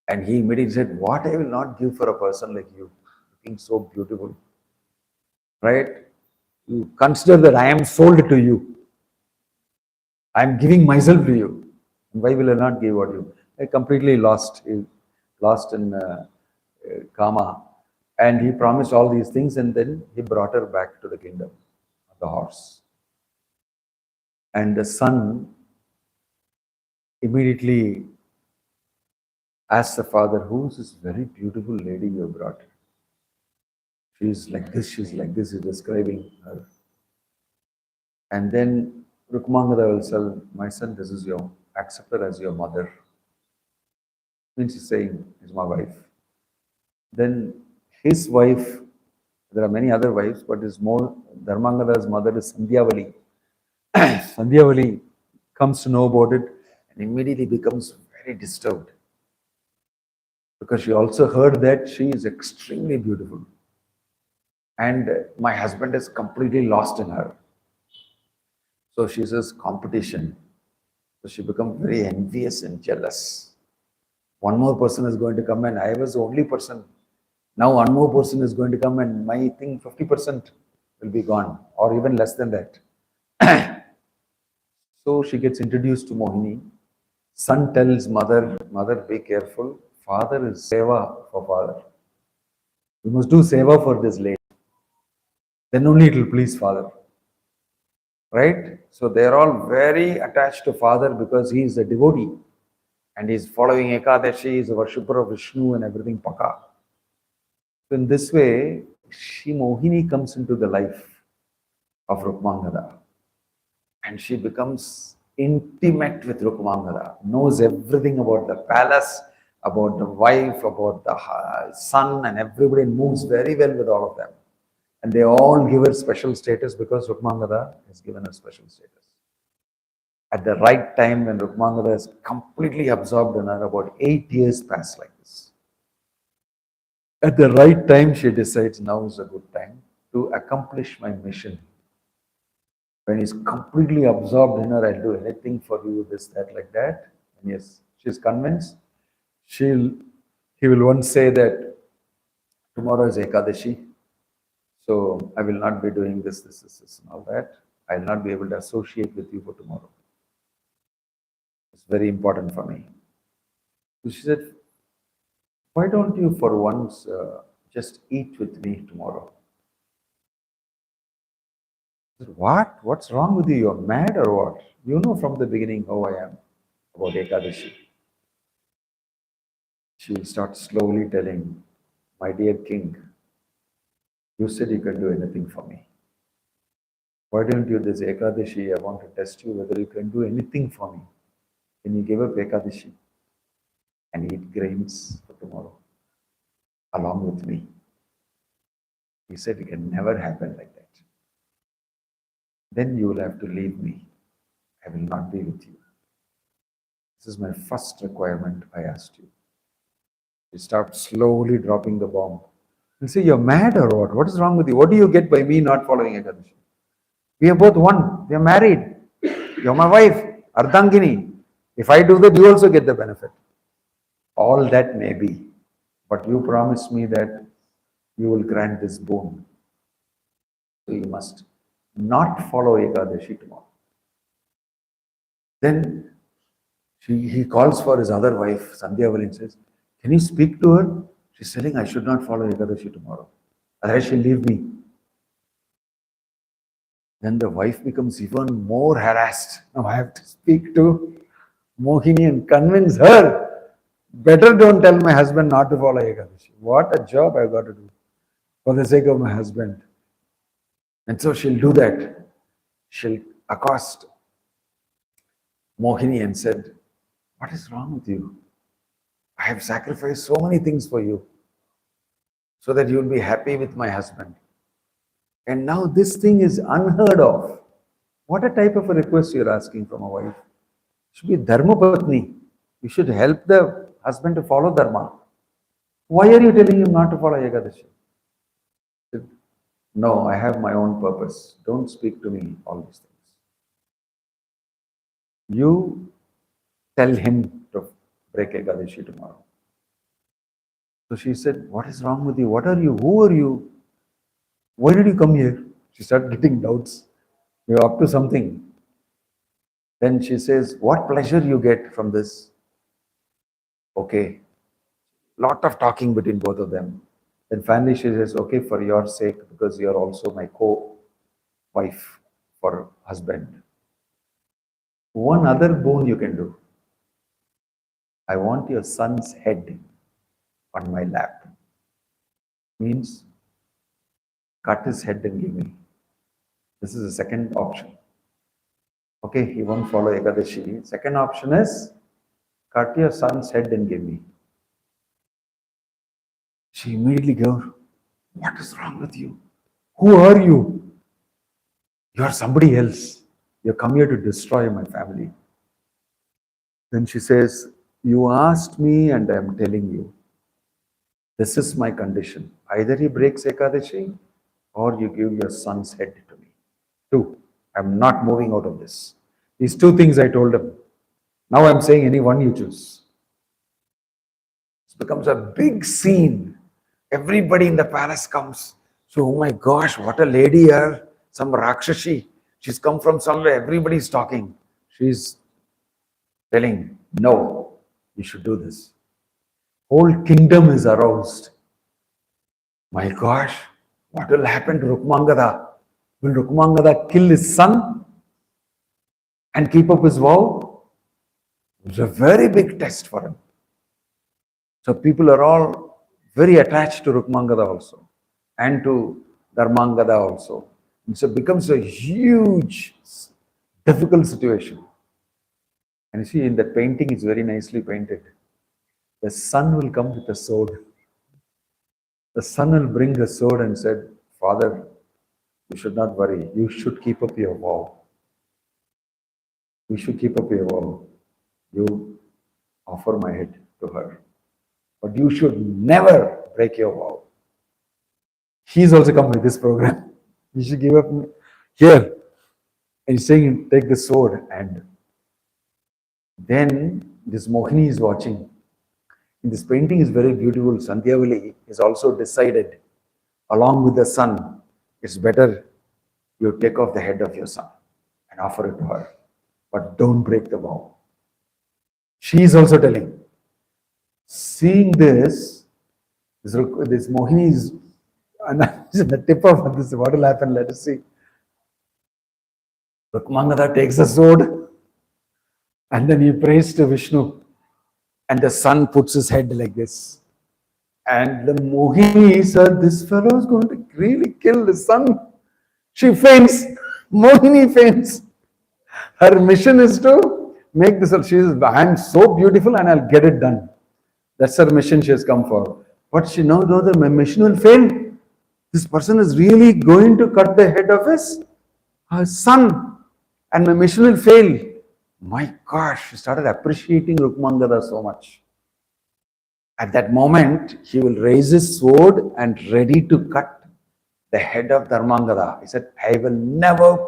And he immediately said, what I will not give for a person like you, looking so beautiful. Right? You consider that I am sold to you. I am giving myself to you. Why will I not give what you? I completely lost in Kama. And he promised all these things, and then he brought her back to the kingdom. the horse. And the son immediately asked the father, "Who's this very beautiful lady you brought? She's like this, she's like this," he's describing her. And then Rukmangada will say, "My son, this is your, accept her as your mother." Means he's saying, "Is my wife." Then his wife, there are many other wives, but his more, Dharmangada's mother is Sandhyavali. Sandhyavali comes to know about it and immediately becomes very disturbed because she also heard that she is extremely beautiful and my husband is completely lost in her. So she says competition. So she becomes very envious and jealous. One more person is going to come and I was the only person. Now one more person is going to come and my thing 50% will be gone or even less than that. So she gets introduced to Mohini. Son tells mother, "Mother, be careful. Father is seva for father. You must do seva for this lady. Then only it will please father." Right? So they are all very attached to father because he is a devotee and he is following Ekadashi, he is a worshipper of Vishnu and everything paka. So in this way, she Mohini comes into the life of Rukmangada and she becomes intimate with Rukmangada, knows everything about the palace, about the wife, about the son, and everybody moves very well with all of them. And they all give her special status because Rukmangada has given her special status. At the right time, when Rukmangada is completely absorbed in her, about 8 years pass like this. At the right time, she decides now is a good time to accomplish my mission. When he's completely absorbed in her, I'll do anything for you, this, that, like that. And yes, she's convinced. He will once say that tomorrow is Ekadashi, so I will not be doing this, and all that. I'll not be able to associate with you for tomorrow. It's very important for me. So she said, "Why don't you for once just eat with me tomorrow?" I said, "What? What's wrong with you? You're mad or what? You know from the beginning how I am about Ekadashi." She will start slowly telling, "My dear king, you said you can do anything for me. Why don't you this Ekadashi? I want to test you whether you can do anything for me. Can you give up Ekadashi and eat grains for tomorrow along with me?" He said, "It can never happen like that. Then you will have to leave me. I will not be with you. This is my first requirement I asked you." He starts slowly dropping the bomb. He'll say, "You're mad or what? What is wrong with you? What do you get by me not following Ekadashi? We are both one. We are married. You're my wife, Ardhangini. If I do that, you also get the benefit." "All that may be, but you promised me that you will grant this boon. So you must not follow Ekadashi tomorrow." Then he calls for his other wife, Sandhyavali, and says, "Can you speak to her? She's saying I should not follow Ekadashi tomorrow. Otherwise she'll leave me." Then the wife becomes even more harassed. Now I have to speak to Mohini and convince her. Better don't tell my husband not to follow Ekadashi. What a job I've got to do for the sake of my husband. And so she'll do that. She'll accost Mohini and said, "What is wrong with you? I have sacrificed so many things for you so that you'll be happy with my husband. And now this thing is unheard of. What a type of a request you're asking from a wife. You should be Dharma Patni. You should help the husband to follow Dharma. Why are you telling him not to follow Ekadashi?" "No, I have my own purpose. Don't speak to me all these things. You tell him to break Ekadashi tomorrow." So she said, "What is wrong with you? What are you? Who are you? Why did you come here?" She started getting doubts. "You're up to something." Then she says, "What pleasure you get from this?" Okay. Lot of talking between both of them. Then finally she says, "Okay, for your sake, because you're also my wife, for husband. One other boon you can do. I want your son's head on my lap. Means cut his head and give me. This is the second option. Okay, he won't follow Ekadashi. Second option is cut your son's head and give me. She immediately goes, what is wrong with you? Who are you? You are somebody else. You come here to destroy my family. Then she says, you asked me and I am telling you. This is my condition. Either he breaks Ekadashi or you give your son's head to me. Two, I'm not moving out of this. These two things I told him. Now I'm saying any one you choose. It becomes a big scene. Everybody in the palace comes. So, oh my gosh, what a lady here. Some Rakshashi. She's come from somewhere. Everybody's talking. She's telling, no, you should do this. Whole kingdom is aroused. My gosh, what will happen to Rukmangada? Will Rukmangada kill his son and keep up his vow? It's a very big test for him. So people are all very attached to Rukmangada also and to Dharmangada also. And so it becomes a huge, difficult situation. And you see, in that painting, it's very nicely painted. The son will come with a sword. The son will bring a sword and said, Father, you should not worry. You should keep up your vow. You should keep up your vow. You offer my head to her. But you should never break your vow. He's also come with this program. You should give up here. And he's saying, take the sword. And then this Mohini is watching. And this painting is very beautiful. Sandhyavali is also decided, along with the son, it's better you take off the head of your son and offer it to her. But don't break the vow. She is also telling. Seeing this Mohini is on the tip of this. What will happen? Let us see. Rukmangada takes the sword and then he prays to Vishnu. And the son puts his head like this. And the Mohini said, this fellow is going to really kill the son. She faints. Mohini faints. Her mission is to make this. She is, I'm so beautiful and I'll get it done. That's her mission she has come for. But she knows that my mission will fail. This person is really going to cut the head of his son. And my mission will fail. My gosh, she started appreciating Rukmangada so much. At that moment, he will raise his sword and ready to cut the head of Dharmangada. He said, I will never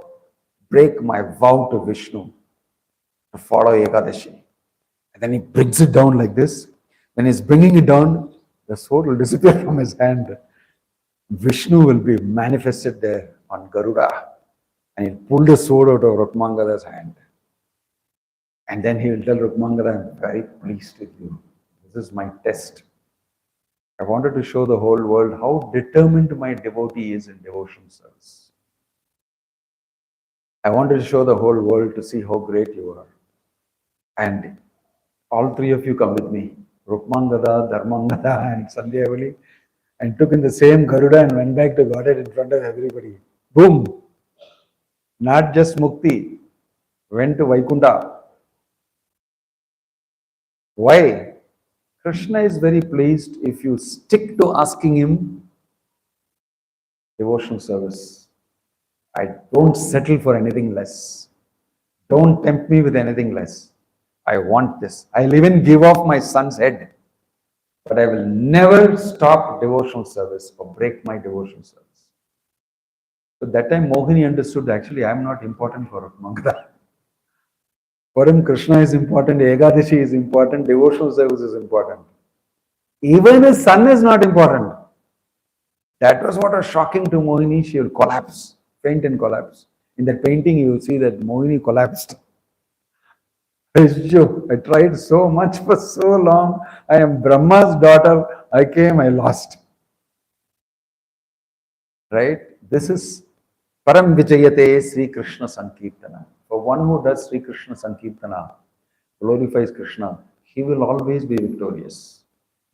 break my vow to Vishnu to follow Ekadashi. And then he brings it down like this. When he's bringing it down, the sword will disappear from his hand. Vishnu will be manifested there on Garuda. And he'll pull the sword out of Rukmangada's hand. And then he will tell Rukmangada, I'm very pleased with you. This is my test. I wanted to show the whole world how determined my devotee is in devotion service. I wanted to show the whole world to see how great you are. And all three of you come with me. Rukmangada, Dharmangada and Sandhyavali. And took in the same Garuda and went back to Godhead in front of everybody. Boom! Not just Mukti. Went to Vaikunta. Why? Krishna is very pleased if you stick to asking him devotional service. I don't settle for anything less. Don't tempt me with anything less. I want this. I'll even give off my son's head. But I will never stop devotional service or break my devotional service. So that time Mohini understood actually I'm not important for Rukmangada. For him, Krishna is important, Ekadashi is important, devotional service is important. Even his son is not important. That was what was shocking to Mohini. She will collapse, faint and collapse. In that painting, you will see that Mohini collapsed. I tried so much for so long. I am Brahma's daughter. I came, I lost. Right? This is Param Vijayate Sri Krishna Sankirtana. For one who does Sri Krishna Sankirtana, glorifies Krishna, he will always be victorious.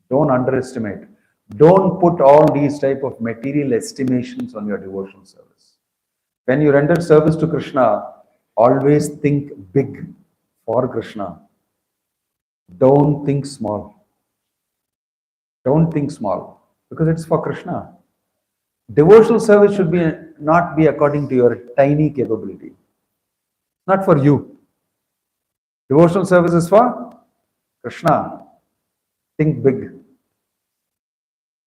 Don't underestimate. Don't put all these type of material estimations on your devotional service. When you render service to Krishna, always think big for Krishna. Don't think small. Don't think small because it's for Krishna. Devotional service should be not be according to your tiny capability. Not for you. Devotional service is for Krishna. Think big.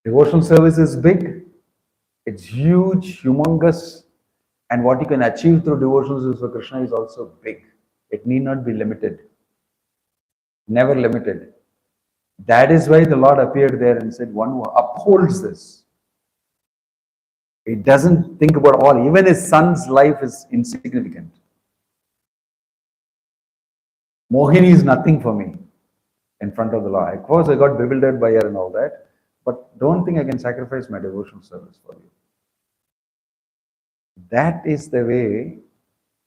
Devotional service is big. It's huge, humongous. And what you can achieve through devotional service for Krishna is also big. It need not be limited. Never limited. That is why the Lord appeared there and said, one who upholds this. He doesn't think about all. Even his son's life is insignificant. Mohini is nothing for me in front of the Lord. Of course, I got bewildered by her and all that. But don't think I can sacrifice my devotional service for you. That is the way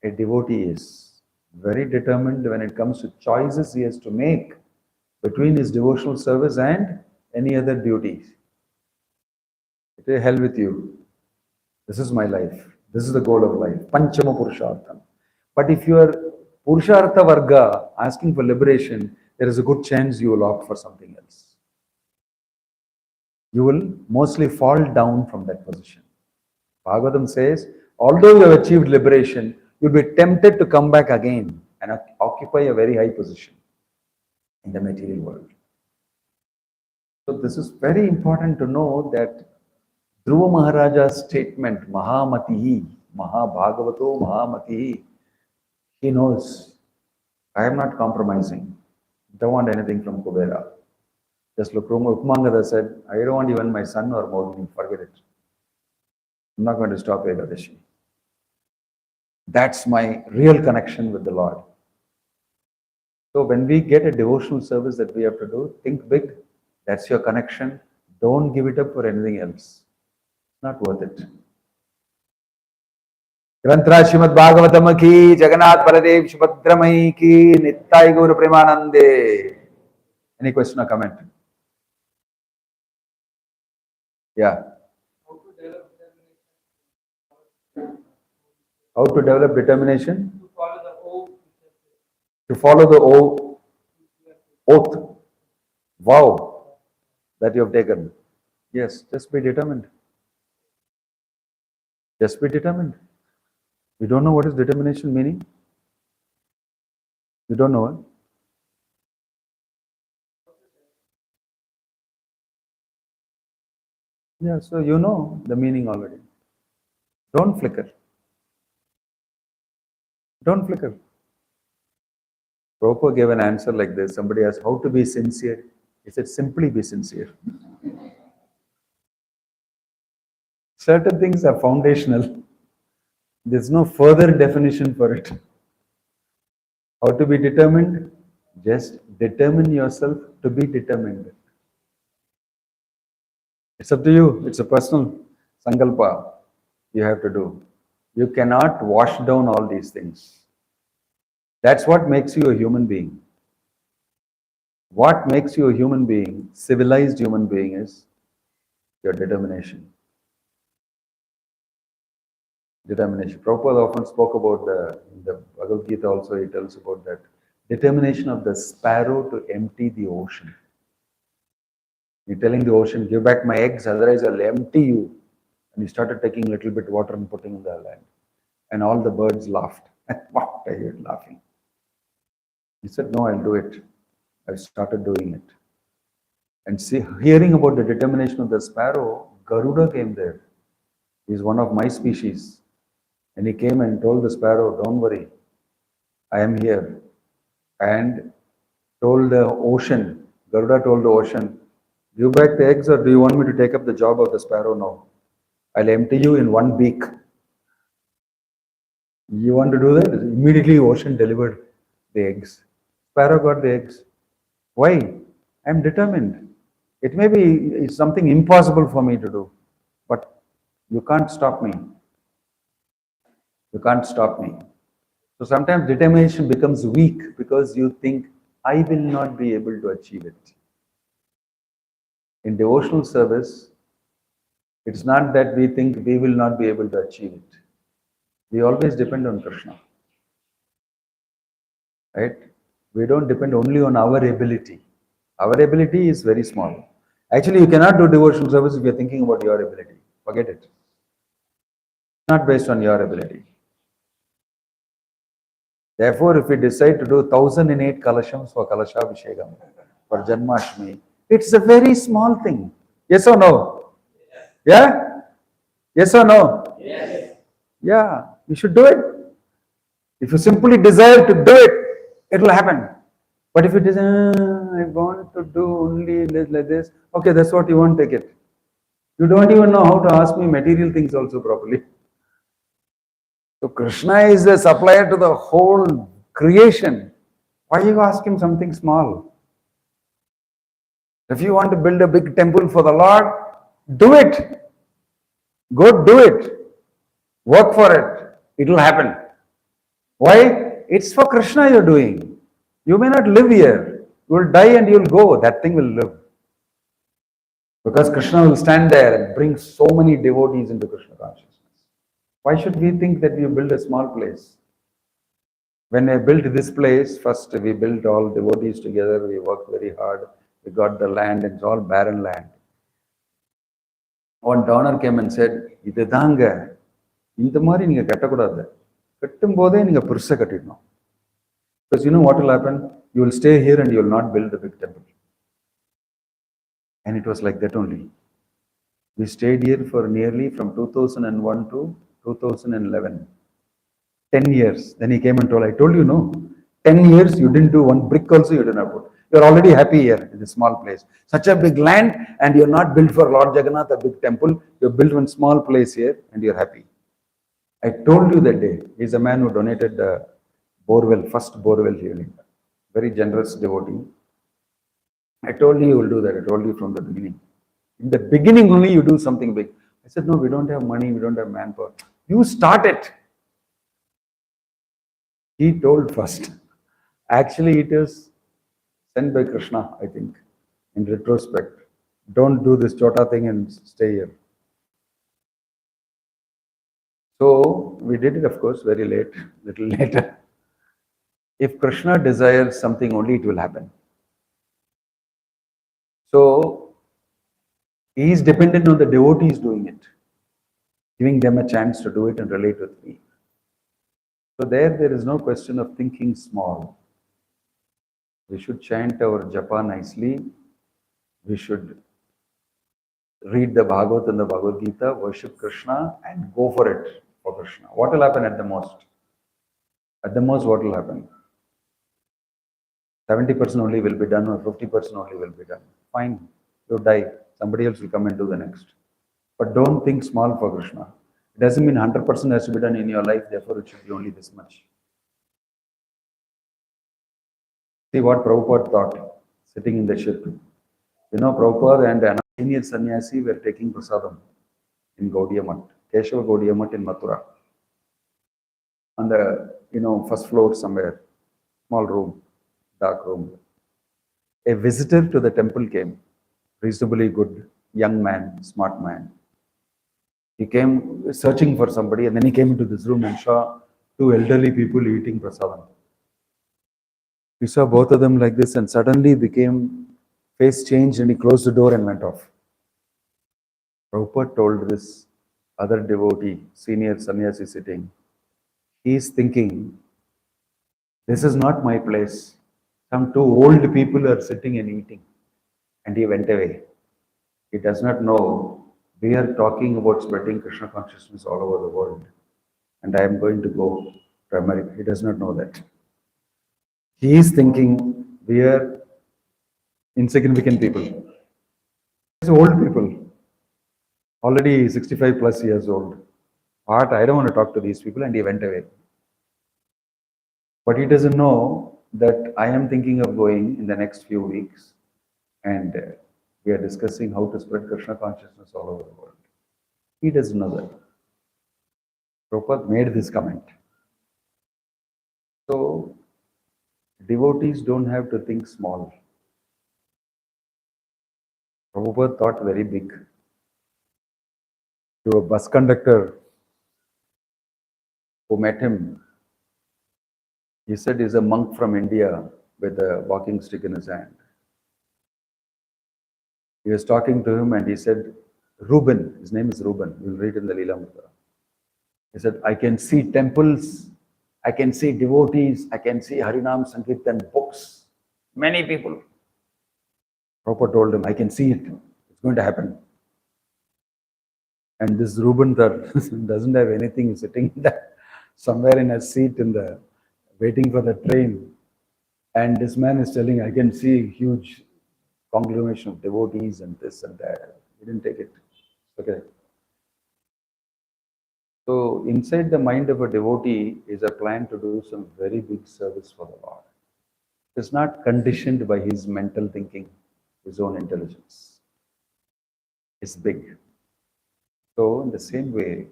a devotee is. Very determined when it comes to choices he has to make between his devotional service and any other duties. Okay, hell with you. This is my life. This is the goal of life. Panchama Purushartham. But if you are Purushartha Varga asking for liberation, there is a good chance you will opt for something else. You will mostly fall down from that position. Bhagavatam says, although you have achieved liberation, you'll be tempted to come back again and occupy a very high position in the material world. So this is very important to know that Dhruva Maharaja's statement, Mahamatihi, Mahabhagavato Mahamatihi, he knows, I am not compromising. Don't want anything from Kubera. Just look, Upmangada said, I don't want even my son or Mohini, forget it. I'm not going to stop Ekadashi. That's my real connection with the Lord. So when we get a devotional service that we have to do, think big. That's your connection. Don't give it up for anything else. It's not worth it. Granthra Srimad Bhagavatam ki, Jagannath Baladev Subhadramai ki, Nittai Gaura Premanande. Any question or comment? Yeah. How to develop determination? To follow the oath. Vow that you have taken. Yes, just be determined. Just be determined. You don't know what is determination meaning? You don't know it? Yeah, so you know the meaning already. Don't flicker. Don't flicker. Prabhupada gave an answer like this. Somebody asked, how to be sincere? He said, simply be sincere. Certain things are foundational. There's no further definition for it. How to be determined? Just determine yourself to be determined. It's up to you. It's a personal sankalpa you have to do. You cannot wash down all these things. That's what makes you a human being. What makes you a human being, civilized human being, is your determination. Determination. Prabhupada often spoke about in the Bhagavad Gita also, he tells about that determination of the sparrow to empty the ocean. You're telling the ocean, give back my eggs, otherwise I'll empty you. And he started taking a little bit water and putting in the land. And all the birds laughed. What I heard laughing. He said, no, I'll do it. I started doing it. And see, hearing about the determination of the sparrow, Garuda came there. He's one of my species. And he came and told the sparrow, don't worry, I am here. And told the ocean, Garuda told the ocean, give back the eggs, or do you want me to take up the job of the sparrow? No. I'll empty you in one beak. You want to do that? Immediately ocean delivered the eggs. Sparrow got the eggs. Why? I'm determined. It may be something impossible for me to do, but you can't stop me. You can't stop me. So sometimes determination becomes weak because you think, I will not be able to achieve it. In devotional service, it's not that we think we will not be able to achieve it. We always depend on Krishna. Right? We don't depend only on our ability. Our ability is very small. Actually, you cannot do devotional service if you're thinking about your ability. Forget it. Not based on your ability. Therefore, if we decide to do 1008 kalashams for Kalashabhishekam, for Janmashtami, it's a very small thing. Yes or no? Yeah? Yes or no? Yes. Yeah, you should do it. If you simply desire to do it, it will happen. But if it is, I want to do only like this, okay, that's what you want, take it. You don't even know how to ask me material things also properly. So Krishna is the supplier to the whole creation. Why you ask him something small? If you want to build a big temple for the Lord, do it. Go do it. Work for it. It will happen. Why? It's for Krishna you're doing. You may not live here. You will die and you will go. That thing will live. Because Krishna will stand there and bring so many devotees into Krishna consciousness. Why should we think that we build a small place? When I built this place, first we built all devotees together, we worked very hard, we got the land, and it's all barren land. One donor came and said, இதுதாங்க இந்த மாதிரி நீங்க கட்டக்கூடாது கட்டும் போதே நீங்க பெருசா கட்டிடணும். Because you know what will happen? You will stay here and you will not build the big temple. And it was like that only. We stayed here for nearly from 2001 to 2011. 10 years. Then he came and told, I told you no. 10 years you didn't do one brick also you didn't put. You're already happy here in this small place. Such a big land and you're not built for Lord Jagannath, a big temple. You built one small place here and you're happy. I told you that day. He's a man who donated the borewell, first borewell here in India. Very generous devotee. I told you will do that. I told you from the beginning. In the beginning only you do something big. I said, no, we don't have money, we don't have manpower. You start it. He told first. Actually, it is sent by Krishna, I think, in retrospect. Don't do this chota thing and stay here. So we did it, of course, very late, little later. If Krishna desires something only, it will happen. So he is dependent on the devotees doing it, giving them a chance to do it and relate with me. So there is no question of thinking small. We should chant our japa nicely. We should read the Bhagavatam and the Bhagavad Gita, worship Krishna, and go for it for Krishna. What will happen at the most? At the most, what will happen? 70% only will be done or 50% only will be done. Fine, you die. Somebody else will come and do the next. But don't think small for Krishna. It doesn't mean 100% has to be done in your life, therefore it should be only this much. See what Prabhupada thought, sitting in the ship. You know, Prabhupada and another senior sannyasi were taking prasadam in Gaudiya Math, Keshava Gaudiya Math in Mathura. On the, first floor somewhere, small room, dark room. A visitor to the temple came, reasonably good, young man, smart man. He came searching for somebody and then he came into this room and saw two elderly people eating prasadam. He saw both of them like this and suddenly became face changed and he closed the door and went off. Prabhupada told this other devotee, senior sannyasi sitting, he is thinking, this is not my place. Some two old people are sitting and eating. And he went away. He does not know we are talking about spreading Krishna consciousness all over the world. And I am going to go to America. He does not know that. He is thinking we are insignificant people. These old people, already 65 plus years old. What? I don't want to talk to these people, and he went away. But he doesn't know that I am thinking of going in the next few weeks, and we are discussing how to spread Krishna consciousness all over the world. He doesn't know that. Prabhupada made this comment. So, devotees don't have to think small. Prabhupada thought very big. To a bus conductor who met him, he said he's a monk from India with a walking stick in his hand. He was talking to him and he said, Reuben, his name is Reuben, we'll read in the Leelamrita. He said, I can see temples, I can see devotees, I can see Harinam Sankirtan books, many people. Prabhupada told him, I can see it, it's going to happen. And this Reuben doesn't have anything, sitting somewhere in a seat waiting for the train. And this man is telling, I can see huge conglomeration of devotees and this and that. He didn't take it. Okay. So inside the mind of a devotee is a plan to do some very big service for the Lord. It's not conditioned by his mental thinking, his own intelligence. It's big. So in the same way,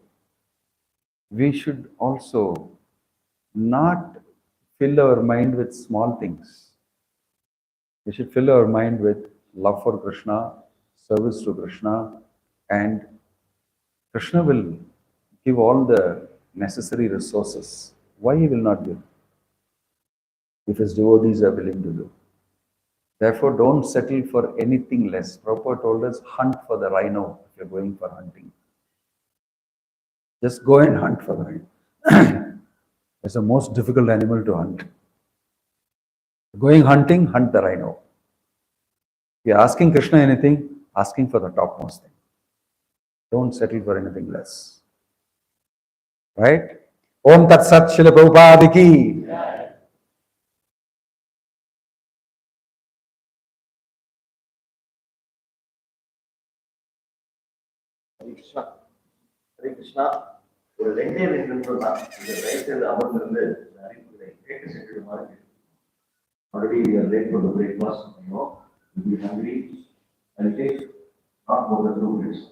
we should also not fill our mind with small things. We should fill our mind with love for Krishna, service to Krishna, and Krishna will give all the necessary resources. Why he will not give? If his devotees are willing to do. Therefore, don't settle for anything less. Prabhupada told us, hunt for the rhino if you're going for hunting. Just go and hunt for the rhino. It's the most difficult animal to hunt. Going hunting, hunt the rhino. If you're asking Krishna anything, asking for the topmost thing. Don't settle for anything less. Right? Om Tat Sat Srila Prabhupada ki. Hare Krishna. ஒரு ரெண்டே ரெண்டு நிமிஷம் தான் இந்த ரைட்டில் அமர்ந்திருந்து அறிவுரை கேட்டு சென்றுடுமாறு already we are late for the breakfast, you know, we'll be hungry and take not more than 2 minutes.